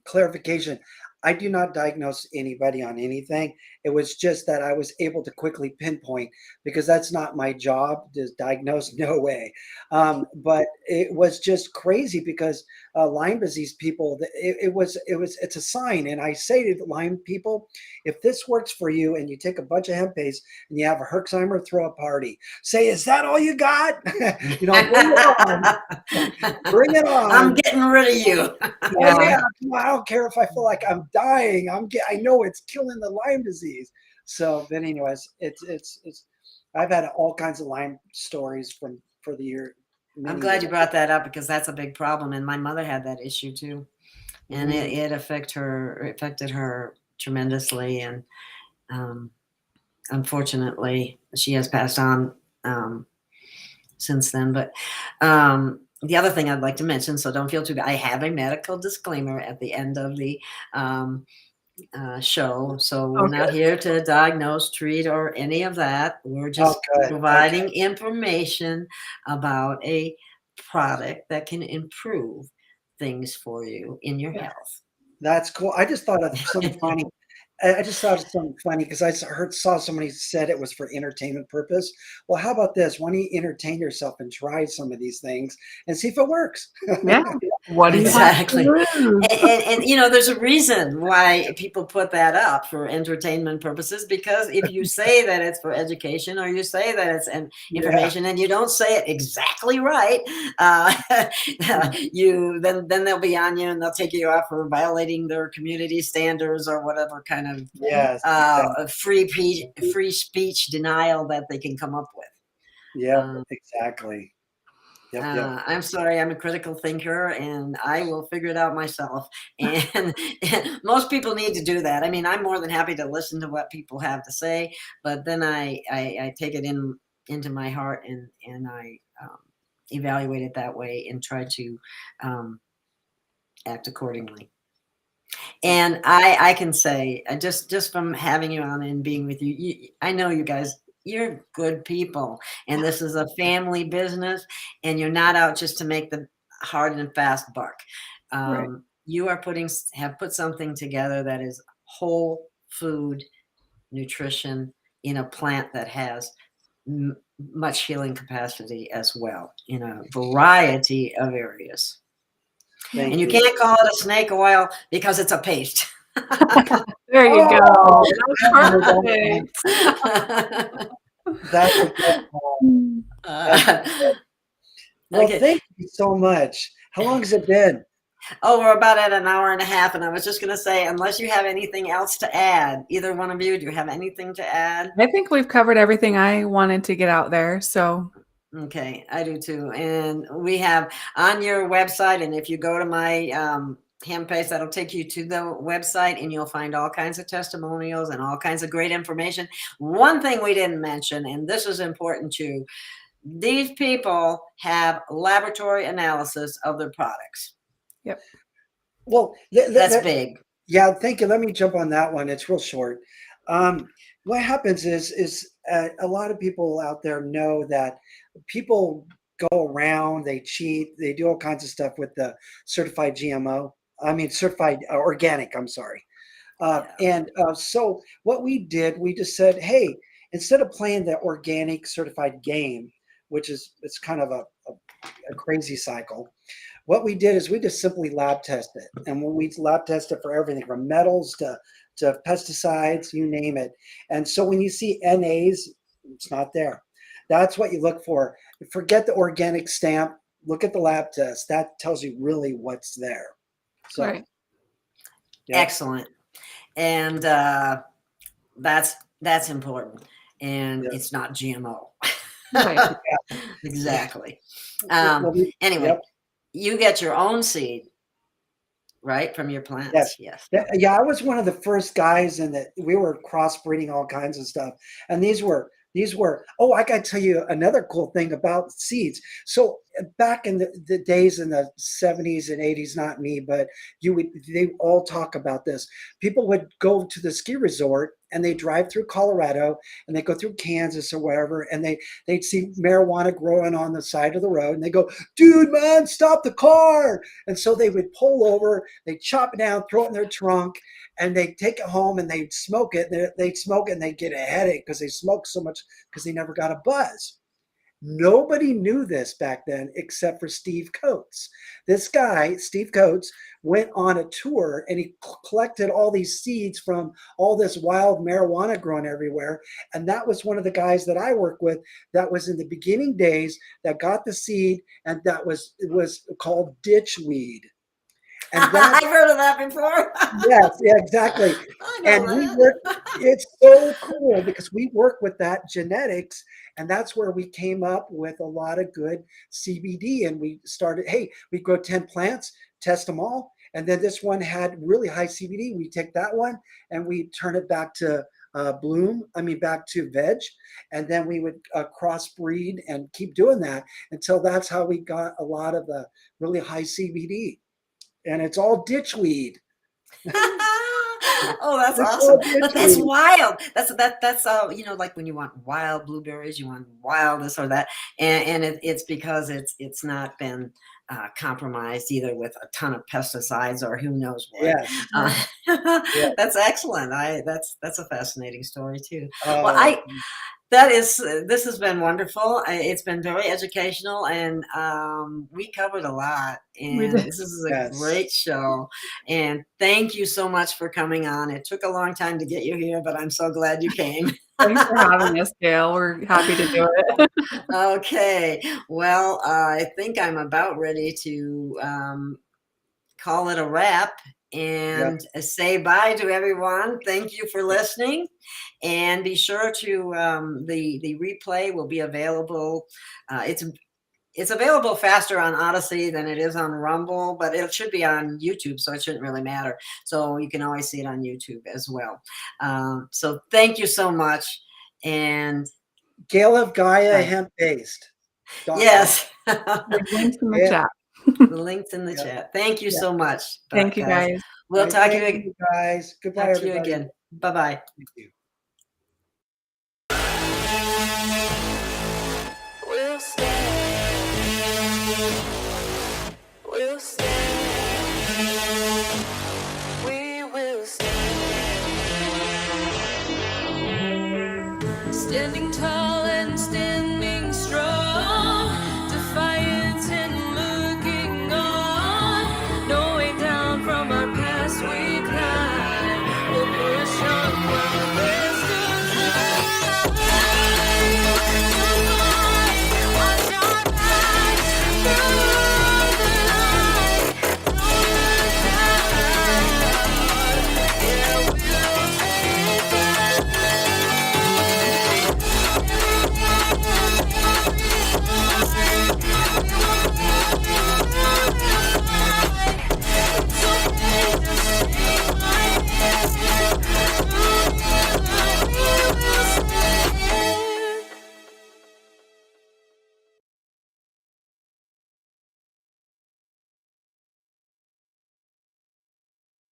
clarification. I do not diagnose anybody on anything. It was just that I was able to quickly pinpoint because that's not my job to diagnose. No way. But it was just crazy because Lyme disease people. It's a sign, and I say to the Lyme people, if this works for you, and you take a bunch of hemp paste and you have a Herxheimer, throw a party. Say, is that all you got? You know, bring it on. Bring it on. I'm getting rid of you. Oh yeah, I don't care if I feel like I'm dying. I know it's killing the Lyme disease. So, but anyways, it's. I've had all kinds of Lyme stories for the year. I'm glad you brought that up because that's a big problem, and my mother had that issue too, and it affected her tremendously, and unfortunately, she has passed on since then. But the other thing I'd like to mention, so don't feel too bad, I have a medical disclaimer at the end of the show. So we're not here to diagnose, treat, or any of that. We're just providing information about a product that can improve things for you in your health. That's cool. I just thought of something funny. I just thought of something funny because I saw somebody said it was for entertainment purpose. Well, how about this? Why don't you entertain yourself and try some of these things and see if it works? Yeah. What do you exactly? And you know, there's a reason why people put that up for entertainment purposes, because if you say that it's for education, or you say that it's information, and you don't say it exactly right, then they'll be on you, and they'll take you out for violating their community standards or whatever kind of free speech denial that they can come up with. Yeah, exactly. Yep. I'm sorry, I'm a critical thinker, and I will figure it out myself. And most people need to do that. I mean, I'm more than happy to listen to what people have to say, but then I take it into my heart, and I evaluate it that way and try to act accordingly. And I can say, just from having you on and being with you, I know you guys, you're good people, and this is a family business, and you're not out just to make the hard and fast buck. You are have put something together that is whole food nutrition in a plant that has much healing capacity as well in a variety of areas. And you can't call it a snake oil because it's a paste. There you go. That's a good call. Well, thank you so much. How long has it been? Oh, we're about at an hour and a half, and I was just going to say, unless you have anything else to add, either one of you, do you have anything to add? I think we've covered everything I wanted to get out there. So. Okay, I do too. And we have on your website, and if you go to my Hemppaste, that'll take you to the website, and you'll find all kinds of testimonials and all kinds of great information. One thing we didn't mention, and this is important too, these people have laboratory analysis of their products. Yep. Well, that's big. Yeah, thank you. Let me jump on that one. It's real short. What happens is a lot of people out there know that people go around, they cheat, they do all kinds of stuff with the certified organic, I'm sorry. So what we did, we just said, hey, instead of playing the organic certified game, which it's kind of a crazy cycle, what we did is we just simply lab test it. And when we lab test it for everything from metals to pesticides, you name it. And so when you see NAs, it's not there. That's what you look for. Forget the organic stamp. Look at the lab test. That tells you really what's there. So, right. Yeah. Excellent. And that's important. And it's not GMO. Right. Exactly. Anyway, you get your own seed, right, from your plants? Yes. Yeah, I was one of the first guys in that. We were crossbreeding all kinds of stuff, and these were. Oh, I got to tell you another cool thing about seeds. So back in the days in the 70s and 80s, not me, but they all talk about this. People would go to the ski resort and they drive through Colorado and they go through Kansas or wherever, and they'd see marijuana growing on the side of the road, and they go, dude, man, stop the car. And so they would pull over, they chop it down, throw it in their trunk, and they take it home and they'd smoke it. They'd smoke it and they'd get a headache because they smoked so much because they never got a buzz. Nobody knew this back then except for Steve Coates. This guy, Steve Coates, went on a tour and he collected all these seeds from all this wild marijuana growing everywhere. And that was one of the guys that I work with that was in the beginning days that got the seed, and it was called ditchweed. And I've heard of that before. Yes, yeah, exactly. And it's so cool because we work with that genetics, and that's where we came up with a lot of good CBD. And we started, hey, we grow 10 plants, test them all. And then this one had really high CBD. We take that one and we turn it back to back to veg. And then we would crossbreed and keep doing that until that's how we got a lot of the really high CBD. And it's all ditchweed. Oh, that's awesome. But that's wild. That's like when you want wild blueberries, you want wild this or that. And it's because it's not been compromised either with a ton of pesticides or who knows what. Yes. That's excellent. That's a fascinating story too. Well, this has been wonderful. It's been very educational, and we covered a lot. And this is a great show. And thank you so much for coming on. It took a long time to get you here, but I'm so glad you came. Thanks for having us, Gail. We're happy to do it. Okay. Well, I think I'm about ready to call it a wrap and say bye to everyone. Thank you for listening. And be sure to the replay will be available. It's available faster on Odyssey than it is on Rumble, but it should be on YouTube, so it shouldn't really matter. So you can always see it on YouTube as well. So thank you so much. And Gail of Gaia, Hemppaste. Yes. The link's in the chat. The link's in the chat. Thank you so much. Thank you, guys. We'll talk to you again. Guys. Goodbye, talk to you again. Bye-bye. Thank you. We'll stand. We'll stand. We will stand. Standing tall and standing.